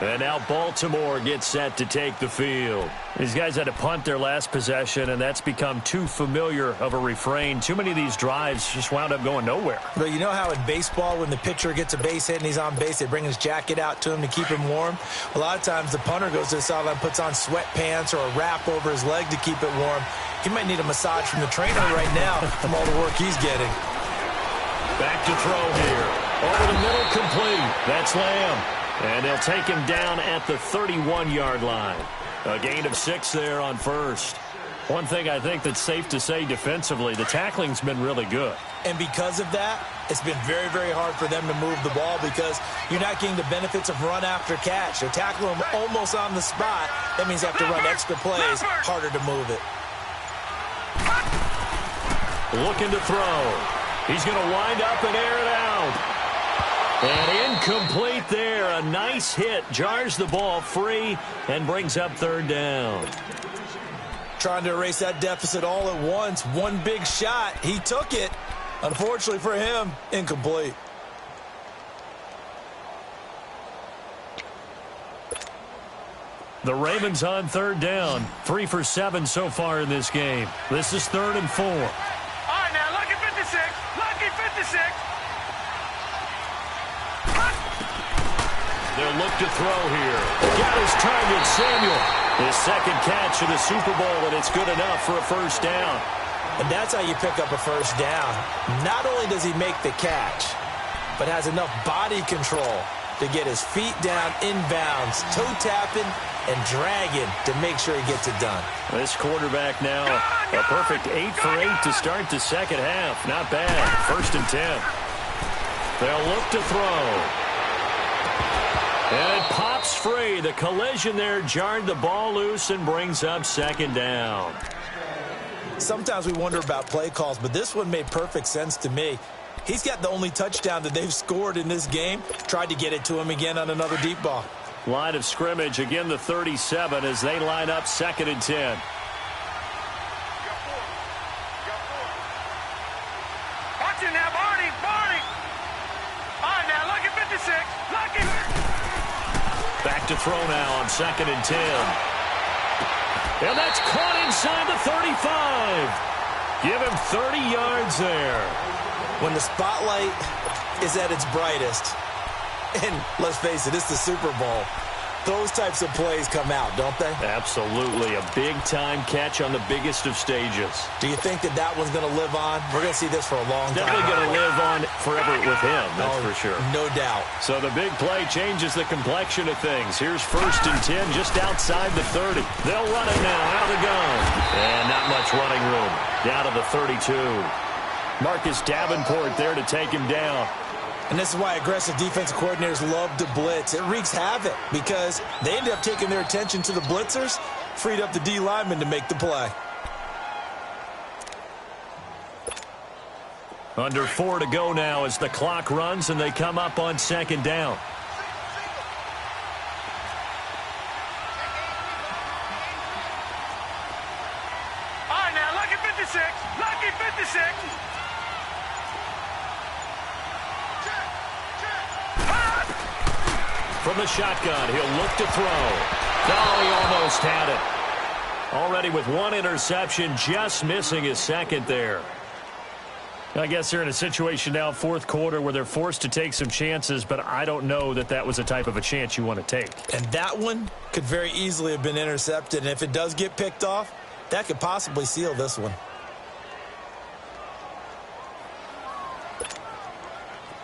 And now Baltimore gets set to take the field. These guys had to punt their last possession, and that's become too familiar of a refrain. Too many of these drives just wound up going nowhere. But you know how in baseball, when the pitcher gets a base hit and he's on base, they bring his jacket out to him to keep him warm? A lot of times the punter goes to the sideline, puts on sweatpants or a wrap over his leg to keep it warm. He might need a massage from the trainer right now from all the work he's getting. Back to throw here. Over the middle, complete. That's Lamb. And they'll take him down at the 31-yard line. A gain of 6 there on 1st. One thing I think that's safe to say defensively, the tackling's been really good. And because of that, it's been very, very hard for them to move the ball because you're not getting the benefits of run after catch. They're tackling him almost on the spot. That means they have to run extra plays, harder to move it. Looking to throw. He's going to wind up and air it out. And incomplete there. A nice hit. Jars the ball free and brings up 3rd down. Trying to erase that deficit all at once. One big shot. He took it. Unfortunately for him, incomplete. The Ravens on 3rd down. 3 for 7 so far in this game. This is 3rd and 4. All right, now, lucky 56. Lucky 56. They'll look to throw here. Got his target, Samuel. His 2nd catch of the Super Bowl, and it's good enough for a 1st down. And that's how you pick up a 1st down. Not only does he make the catch, but has enough body control to get his feet down inbounds, toe tapping and dragging to make sure he gets it done. This quarterback now, a perfect 8 for 8 to start the 2nd half. Not bad. 1st and 10. They'll look to throw. And it pops free. The collision there jarred the ball loose and brings up 2nd down. Sometimes we wonder about play calls, but this one made perfect sense to me. He's got the only touchdown that they've scored in this game. Tried to get it to him again on another deep ball. Line of scrimmage, again the 37 as they line up 2nd and 10. Watch it now, Barney. All right, now, lucky 56. Lucky. Back to throw now on 2nd and 10. And that's caught inside the 35. Give him 30 yards there. When the spotlight is at its brightest, and let's face it, it's the Super Bowl, Those types of plays come out, don't they? Absolutely. A big-time catch on the biggest of stages. Do you think that one's going to live on? We're going to see this for a long time. Definitely going to live on forever with him, that's for sure. No doubt. So the big play changes the complexion of things. Here's 1st and 10 just outside the 30. They'll run it now out of the gun. And not much running room. Down to the 32. Marcus Davenport there to take him down. And this is why aggressive defensive coordinators love to blitz. It wreaks havoc because they end up taking their attention to the blitzers, freed up the D lineman to make the play. Under 4 to go now as the clock runs and they come up on 2nd down. All right, now, lucky 56. Lucky 56. From the shotgun, he'll look to throw. Oh, he almost had it. Already with 1 interception, just missing his 2nd there. I guess they're in a situation now, 4th quarter, where they're forced to take some chances, but I don't know that was the type of a chance you want to take. And that one could very easily have been intercepted. And if it does get picked off, that could possibly seal this one.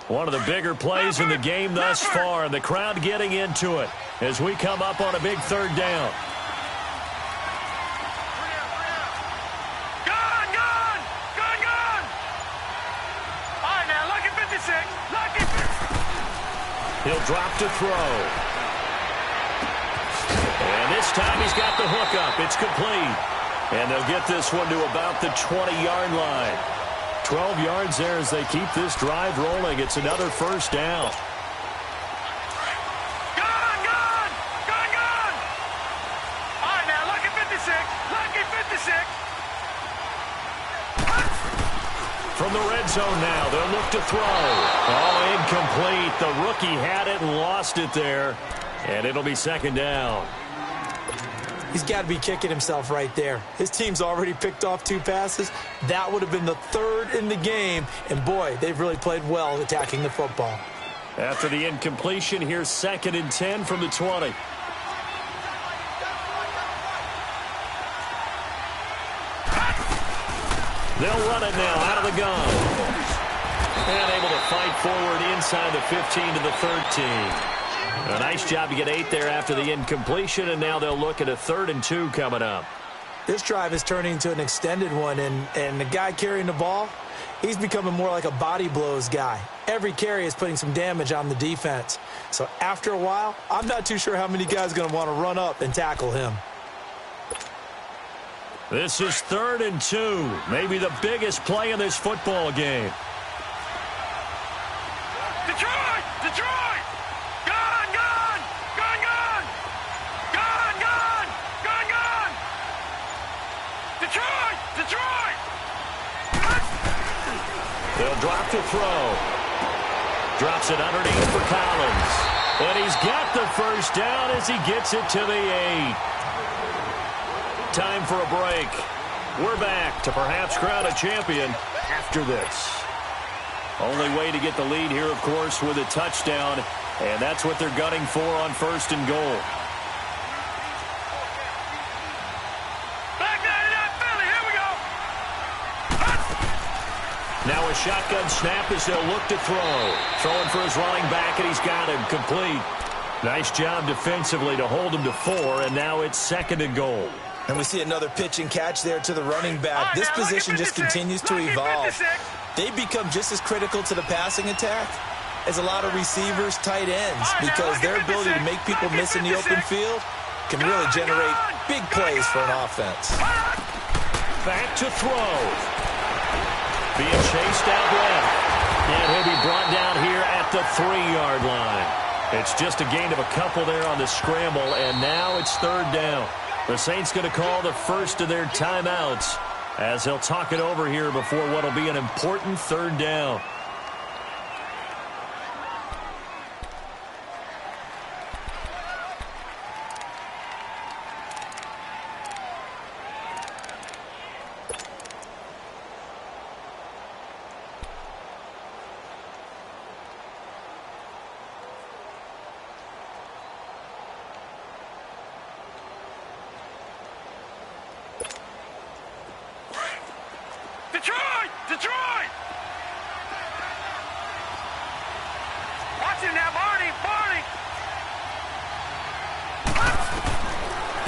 One of the bigger plays in the game thus far, and the crowd getting into it as we come up on a big 3rd down. Gone, gone, gone, gone. All right, now, lucky 56. Lucky 56. He'll drop to throw. And this time he's got the hook up. It's complete. And they'll get this one to about the 20-yard line. 12 yards there as they keep this drive rolling. It's another 1st down. Gone, gone, gone, gone. All right, now, lucky 56. Lucky 56. From the red zone now, they'll look to throw. Oh, incomplete. The rookie had it and lost it there. And it'll be 2nd down. He's got to be kicking himself right there. His team's already picked off 2 passes. That would have been the 3rd in the game. And, boy, they've really played well attacking the football. After the incompletion, here's 2nd and 10 from the 20. They'll run it now out of the gun. And able to fight forward inside the 15 to the 13. A nice job to get 8 there after the incompletion, and now they'll look at a 3rd and 2 coming up. This drive is turning into an extended one, and the guy carrying the ball, he's becoming more like a body blows guy. Every carry is putting some damage on the defense. So after a while, I'm not too sure how many guys are going to want to run up and tackle him. This is 3rd and 2, maybe the biggest play in this football game. Detroit! Detroit! Gone, gone! Gone, gone! Gone, gone! Gone, gone! Detroit! Detroit! They'll drop to throw. Drops it underneath for Collins. And he's got the 1st down as he gets it to the 8. Time for a break. We're back to perhaps crown a champion after this. Only way to get the lead here, of course, with a touchdown. And that's what they're gunning for on 1st and goal. Back 99 Philly, here we go! Now a shotgun snap as they'll look to throw. Throwing for his running back, and he's got him complete. Nice job defensively to hold him to 4, and now it's 2nd and goal. And we see another pitch and catch there to the running back. This position just continues to evolve. They become just as critical to the passing attack as a lot of receivers, tight ends, because their ability to make people miss in the open field can really generate big plays for an offense. Back to throw. Being chased out left. And he'll be brought down here at the 3-yard line. It's just a gain of a couple there on the scramble, and now it's 3rd down. The Saints going to call the first of their timeouts as they'll talk it over here before what will be an important 3rd down.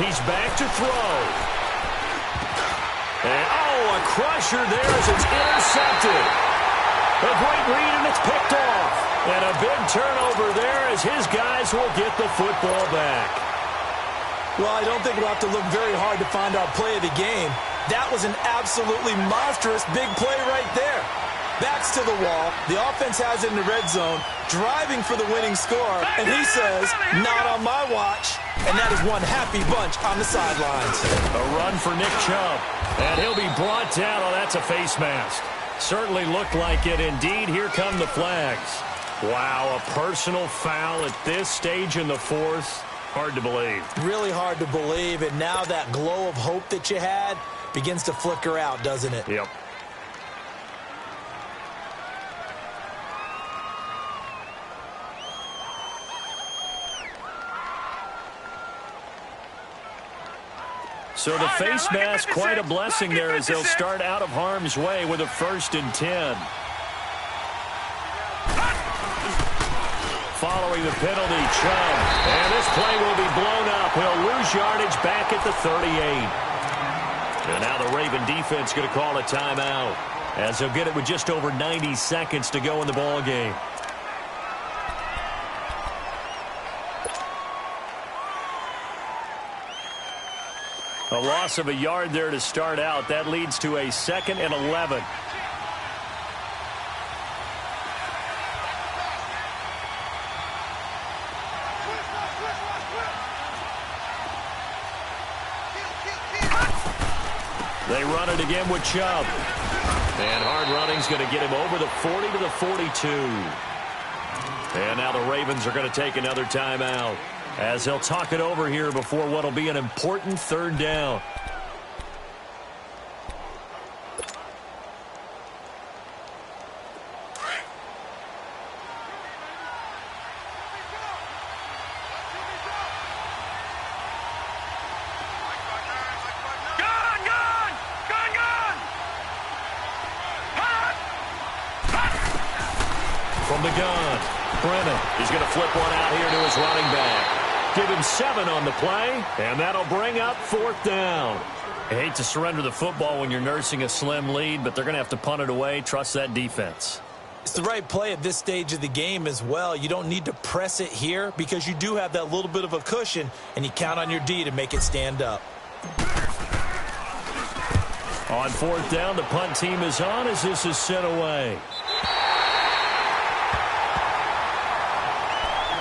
He's back to throw. And, a crusher there as it's intercepted. A great read, and it's picked off. And a big turnover there as his guys will get the football back. Well, I don't think we'll have to look very hard to find our play of the game. That was an absolutely monstrous big play right there. Backs to the wall. The offense has it in the red zone, driving for the winning score. And he says, not on my watch. And that is one happy bunch on the sidelines. A run for Nick Chubb. And he'll be brought down. Oh, that's a face mask. Certainly looked like it. Indeed, here come the flags. Wow, a personal foul at this stage in the fourth. Hard to believe. Really hard to believe. And now that glow of hope that you had begins to flicker out, doesn't it? Yep. So the face mask, quite a blessing there as they'll start out of harm's way with a 1st and 10. Following the penalty, Chubb. And this play will be blown up. He'll lose yardage back at the 38. And now the Raven defense going to call a timeout as they'll get it with just over 90 seconds to go in the ball game. A loss of a yard there to start out. That leads to a 2nd and 11. They run it again with Chubb. And hard running's going to get him over the 40 to the 42. And now the Ravens are going to take another timeout as they'll talk it over here before what will be an important 3rd down. From the gun, Brennan. He's going to flip one out here to his running back. Give him 7 on the play, and that'll bring up 4th down. I hate to surrender the football when you're nursing a slim lead, but they're going to have to punt it away. Trust that defense. It's the right play at this stage of the game as well. You don't need to press it here because you do have that little bit of a cushion, and you count on your D to make it stand up. On 4th down, the punt team is on as this is sent away.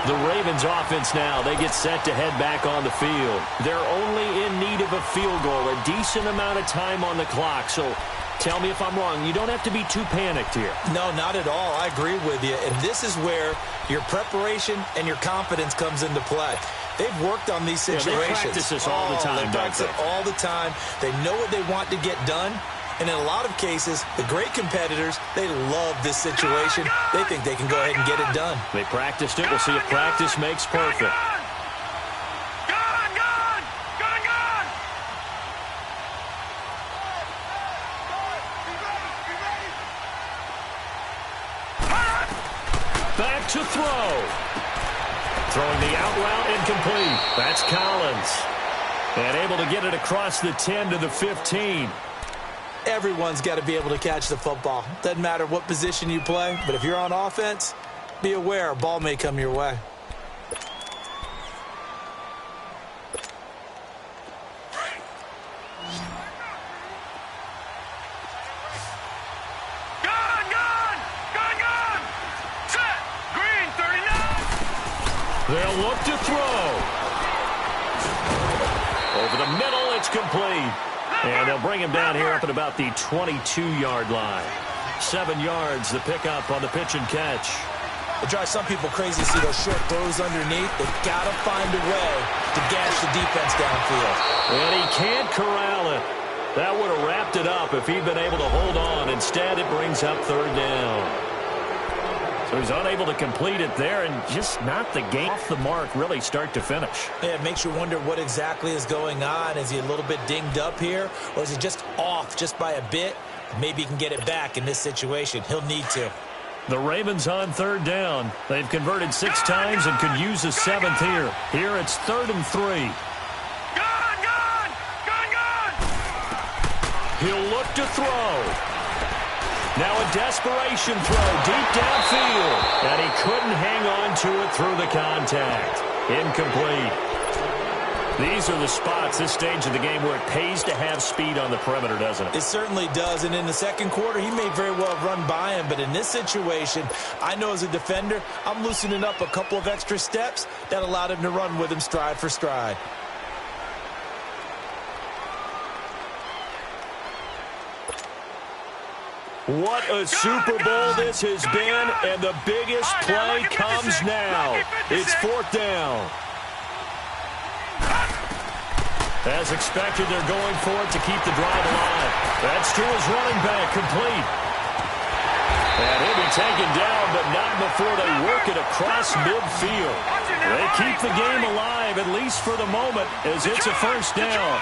The Ravens offense now, they get set to head back on the field. They're only in need of a field goal, a decent amount of time on the clock. So tell me if I'm wrong. You don't have to be too panicked here. No, not at all. I agree with you. And this is where your preparation and your confidence comes into play. They've worked on these situations. Yeah, they practice this all the time. They practice it all the time. They know what they want to get done. And in a lot of cases, the great competitors, they love this situation. They think they can go ahead and get it done. They practiced it. We'll see if practice makes perfect. Back to throw. Throwing the out route incomplete. That's Collins. And able to get it across the 10 to the 15. Everyone's got to be able to catch the football. Doesn't matter what position you play, but if you're on offense, be aware a ball may come your way. Gun! Set! Green, 39! They'll look to throw. Over the middle, it's complete. And they'll bring him down here up at about the 22-yard line. 7 yards, the pickup on the pitch and catch. It drives some people crazy to see those short throws underneath. They've got to find a way to gash the defense downfield. And he can't corral it. That would have wrapped it up if he'd been able to hold on. Instead, it brings up 3rd down. So he's unable to complete it there and just not the game off the mark really start to finish. Yeah, it makes you wonder what exactly is going on. Is he a little bit dinged up here, or is he just off just by a bit? Maybe he can get it back in this situation. He'll need to. The Ravens on 3rd down. They've converted 6 times and could use a 7th here. Here it's 3rd and 3. Gun! He'll look to throw. Now a desperation throw deep downfield. And he couldn't hang on to it through the contact. Incomplete. These are the spots, this stage of the game, where it pays to have speed on the perimeter, doesn't it? It certainly does, and in the second quarter, he may very well run by him, but in this situation, I know as a defender, I'm loosening up a couple of extra steps that allowed him to run with him stride for stride. What a Super Bowl this has been, and the biggest play comes now. It's fourth down. As expected, they're going for it to keep the drive alive. That's to his running back, complete. And he'll be taken down, but not before they work it across midfield. They keep the game alive, at least for the moment, as it's a first down.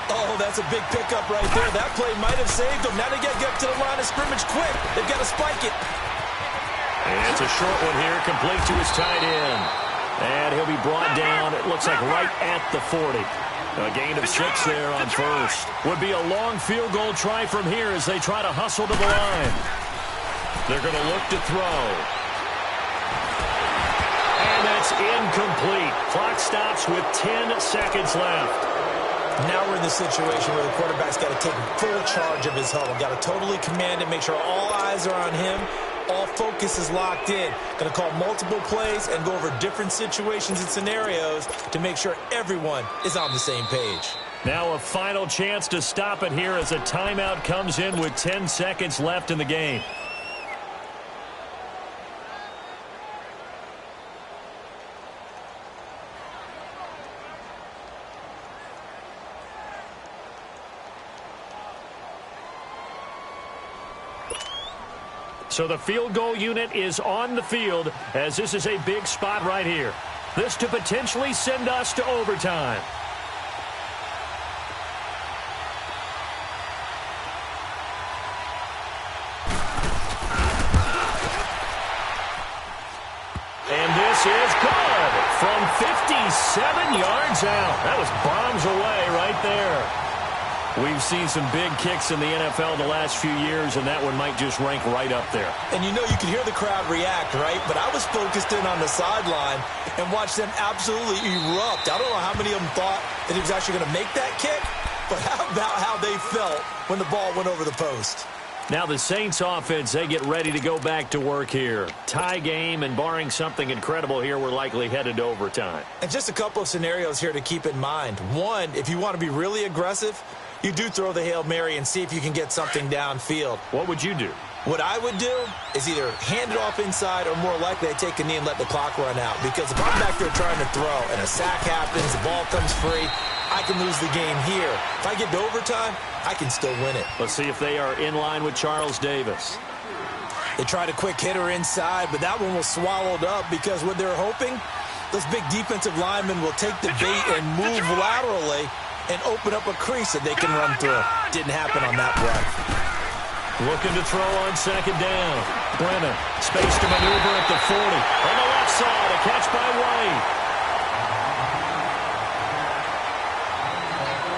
Oh, that's a big pickup right there. That play might have saved them. Now they got to get up to the line of scrimmage quick. They've got to spike it. And it's a short one here, complete to his tight end. And he'll be brought down, it looks like right at the 40. A gain of 6 there on first. Would be a long field goal try from here as they try to hustle to the line. They're going to look to throw. And that's incomplete. Clock stops with 10 seconds left. Now we're in the situation where the quarterback's got to take full charge of his huddle. Got to totally command it, make sure all eyes are on him. All focus is locked in. Going to call multiple plays and go over different situations and scenarios to make sure everyone is on the same page. Now a final chance to stop it here as a timeout comes in with 10 seconds left in the game. So the field goal unit is on the field as this is a big spot right here. This to potentially send us to overtime. And this is good from 57 yards out. That was bombs away right there. We've seen some big kicks in the NFL the last few years, and that one might just rank right up there. And you know, you could hear the crowd react, right? But I was focused in on the sideline and watched them absolutely erupt. I don't know how many of them thought that he was actually going to make that kick, but how about how they felt when the ball went over the post? Now the Saints offense, they get ready to go back to work here. Tie game, and barring something incredible here, we're likely headed to overtime. And just a couple of scenarios here to keep in mind. One, if you want to be really aggressive, you do throw the Hail Mary and see if you can get something downfield. What would you do? What I would do is either hand it off inside or more likely I take a knee and let the clock run out. Because if I'm back there trying to throw and a sack happens, the ball comes free, I can lose the game here. If I get to overtime, I can still win it. Let's see if they are in line with Charles Davis. They tried a quick hitter inside, but that one was swallowed up because what they're hoping, those big defensive linemen will take the bait and move laterally and open up a crease that they can run through. Didn't happen on that play. Looking to throw on second down. Brennan, space to maneuver at the 40. On the left side, a catch by White.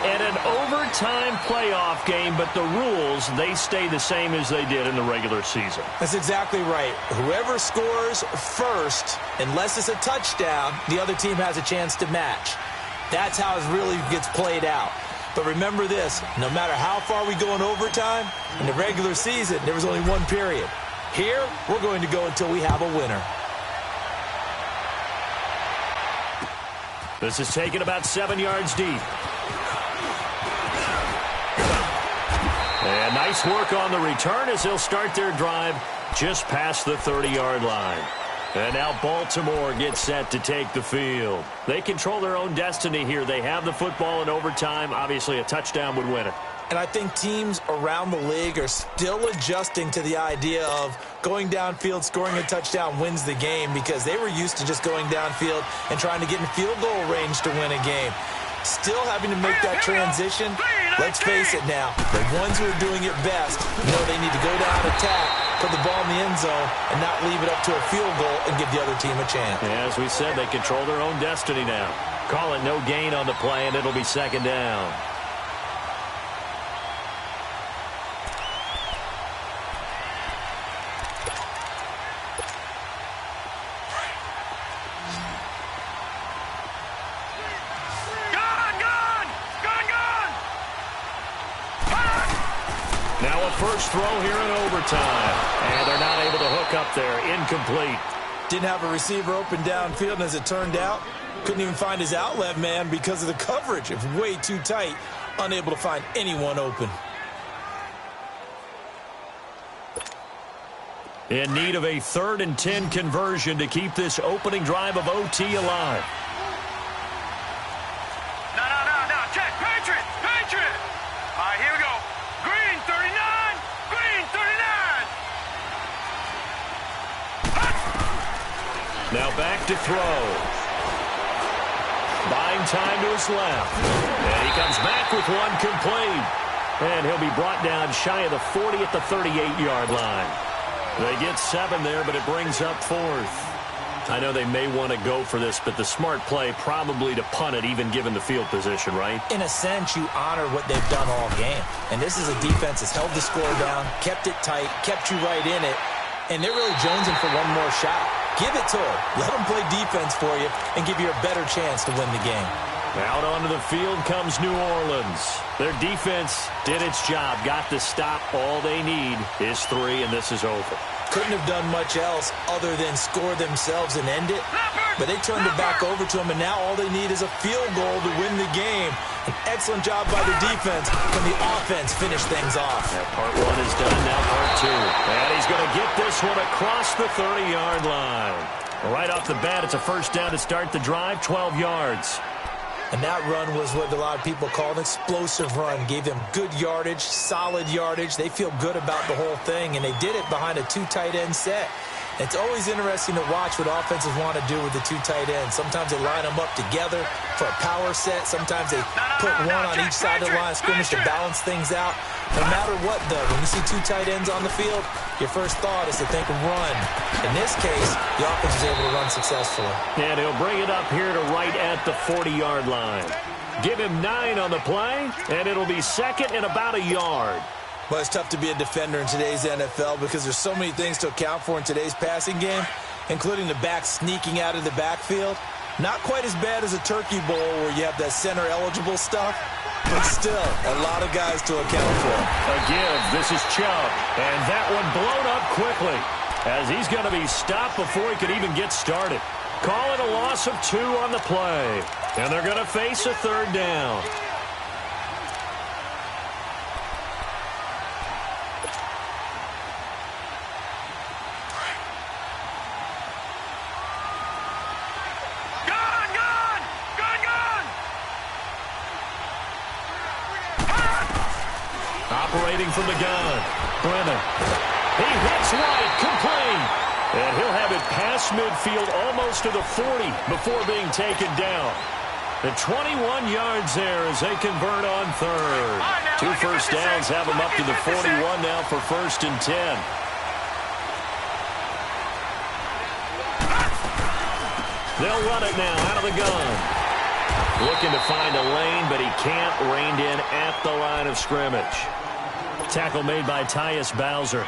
And an overtime playoff game, but the rules, they stay the same as they did in the regular season. That's exactly right. Whoever scores first, unless it's a touchdown, the other team has a chance to match. That's how it really gets played out. But remember this, no matter how far we go in overtime, in the regular season, there was only one period. Here, we're going to go until we have a winner. This is taken about 7 yards deep. And nice work on the return as they'll start their drive just past the 30-yard line. And now Baltimore gets set to take the field. They control their own destiny here. They have the football in overtime. Obviously, a touchdown would win it. And I think teams around the league are still adjusting to the idea of going downfield, scoring a touchdown wins the game because they were used to just going downfield and trying to get in field goal range to win a game. Still having to make that transition. Let's face it now, the ones who are doing it best know they need to go down, attack, put the ball in the end zone, and not leave it up to a field goal and give the other team a chance. Yeah, as we said, they control their own destiny now. Call it no gain on the play, and it'll be second down. Now a first throw here in overtime. And they're not able to hook up there. Incomplete. Didn't have a receiver open downfield, and as it turned out, couldn't even find his outlet man because of the coverage. It was way too tight, unable to find anyone open. In need of a 3rd and 10 conversion to keep this opening drive of OT alive. No. Check. Patriot. All right, here we go. Green 39. Green 39. Now back to throw. Buying time to his left. And he comes back with one complete. And he'll be brought down shy of the 40 at the 38-yard line. They get 7 there, but it brings up 4th. I know they may want to go for this, but the smart play probably to punt it, even given the field position, right? In a sense, you honor what they've done all game. And this is a defense that's held the score down, kept it tight, kept you right in it, and they're really jonesing for one more shot. Give it to them. Let them play defense for you and give you a better chance to win the game. Out onto the field comes New Orleans. Their defense did its job, got the stop. All they need is 3, and this is over. Couldn't have done much else other than score themselves and end it. But they turned it back over to them, and now all they need is a field goal to win the game. An excellent job by the defense. Can the offense finish things off? Part 1 is done, now part 2. And he's going to get this one across the 30-yard line. Right off the bat, it's a first down to start the drive, 12 yards. And that run was what a lot of people call an explosive run. Gave them good yardage, solid yardage. They feel good about the whole thing, and they did it behind a 2 tight end set. It's always interesting to watch what offenses want to do with the 2 tight ends. Sometimes they line them up together for a power set. Sometimes they put one on each side of the line of scrimmage to balance things out. No matter what, though, when you see 2 tight ends on the field, your first thought is to think run. In this case, the offense is able to run successfully. And he'll bring it up here to right at the 40-yard line. Give him 9 on the play, and it'll be second and about a yard. Well, it's tough to be a defender in today's NFL because there's so many things to account for in today's passing game, including the back sneaking out of the backfield. Not quite as bad as a turkey bowl where you have that center-eligible stuff, but still a lot of guys to account for. A give. This is Chubb, and that one blown up quickly as he's going to be stopped before he could even get started. Call it a loss of 2 on the play, and they're going to face a 3rd down. Operating from the gun, Brennan. He hits White, complete. And he'll have it past midfield almost to the 40 before being taken down. The 21 yards there as they convert on 3rd. 2 first downs have them up to the 41 now for 1st and 10. They'll run it now out of the gun. Looking to find a lane, but he can't. Reined in at the line of scrimmage. Tackle made by Tyus Bowser.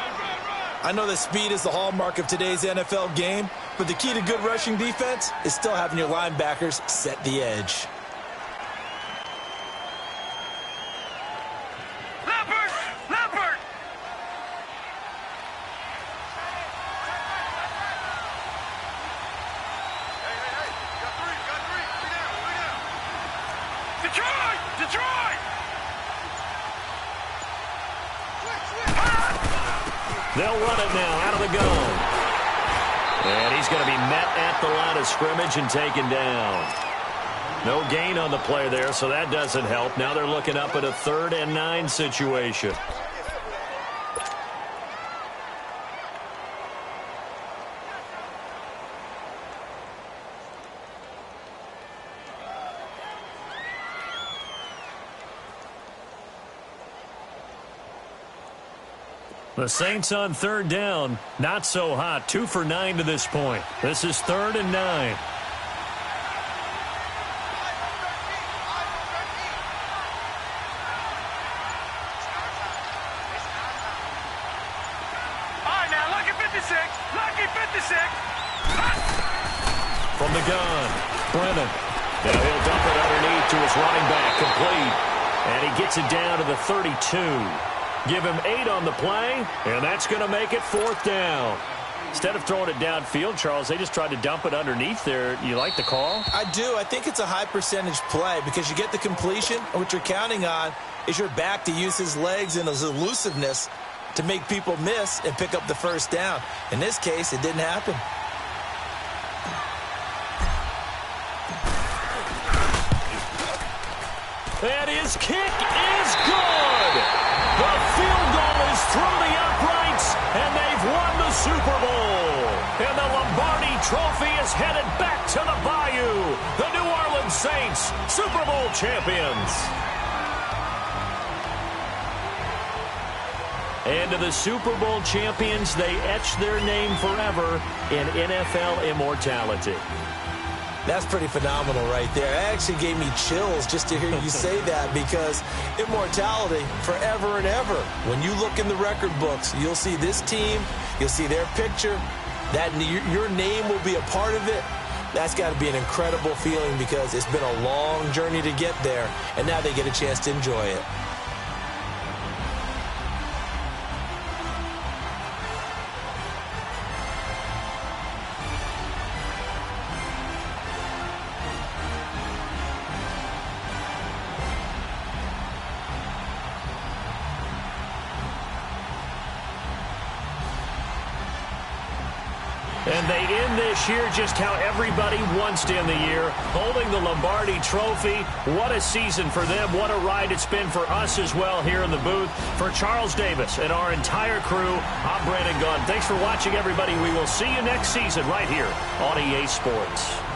I know that speed is the hallmark of today's NFL game, but the key to good rushing defense is still having your linebackers set the edge. Leopard! Detroit! They'll run it now out of the gun. And he's going to be met at the line of scrimmage and taken down. No gain on the play there, so that doesn't help. Now they're looking up at a 3rd and 9 situation. The Saints on 3rd down, not so hot. 2 for 9 to this point. This is 3rd and 9. All right, now, lucky 56. From the gun, Brennan. Now he'll dump it underneath to his running back, complete. And he gets it down to the 32. Give him 8 on the play, and that's going to make it 4th down. Instead of throwing it downfield, Charles, they just tried to dump it underneath there. You like the call? I do. I think it's a high percentage play because you get the completion, and what you're counting on is your back to use his legs and his elusiveness to make people miss and pick up the first down. In this case, it didn't happen. And his kick is good. The field goal is through the uprights, and they've won the Super Bowl. And the Lombardi Trophy is headed back to the Bayou. The New Orleans Saints, Super Bowl champions. And to the Super Bowl champions, they etch their name forever in NFL immortality. That's pretty phenomenal right there. It actually gave me chills just to hear you say that because immortality forever and ever. When you look in the record books, you'll see this team, you'll see their picture, that your name will be a part of it. That's got to be an incredible feeling because it's been a long journey to get there, and now they get a chance to enjoy it. And they end this year just how everybody wants to end the year, holding the Lombardi Trophy. What a season for them. What a ride it's been for us as well here in the booth. For Charles Davis and our entire crew, I'm Brandon Gunn. Thanks for watching, everybody. We will see you next season right here on EA Sports.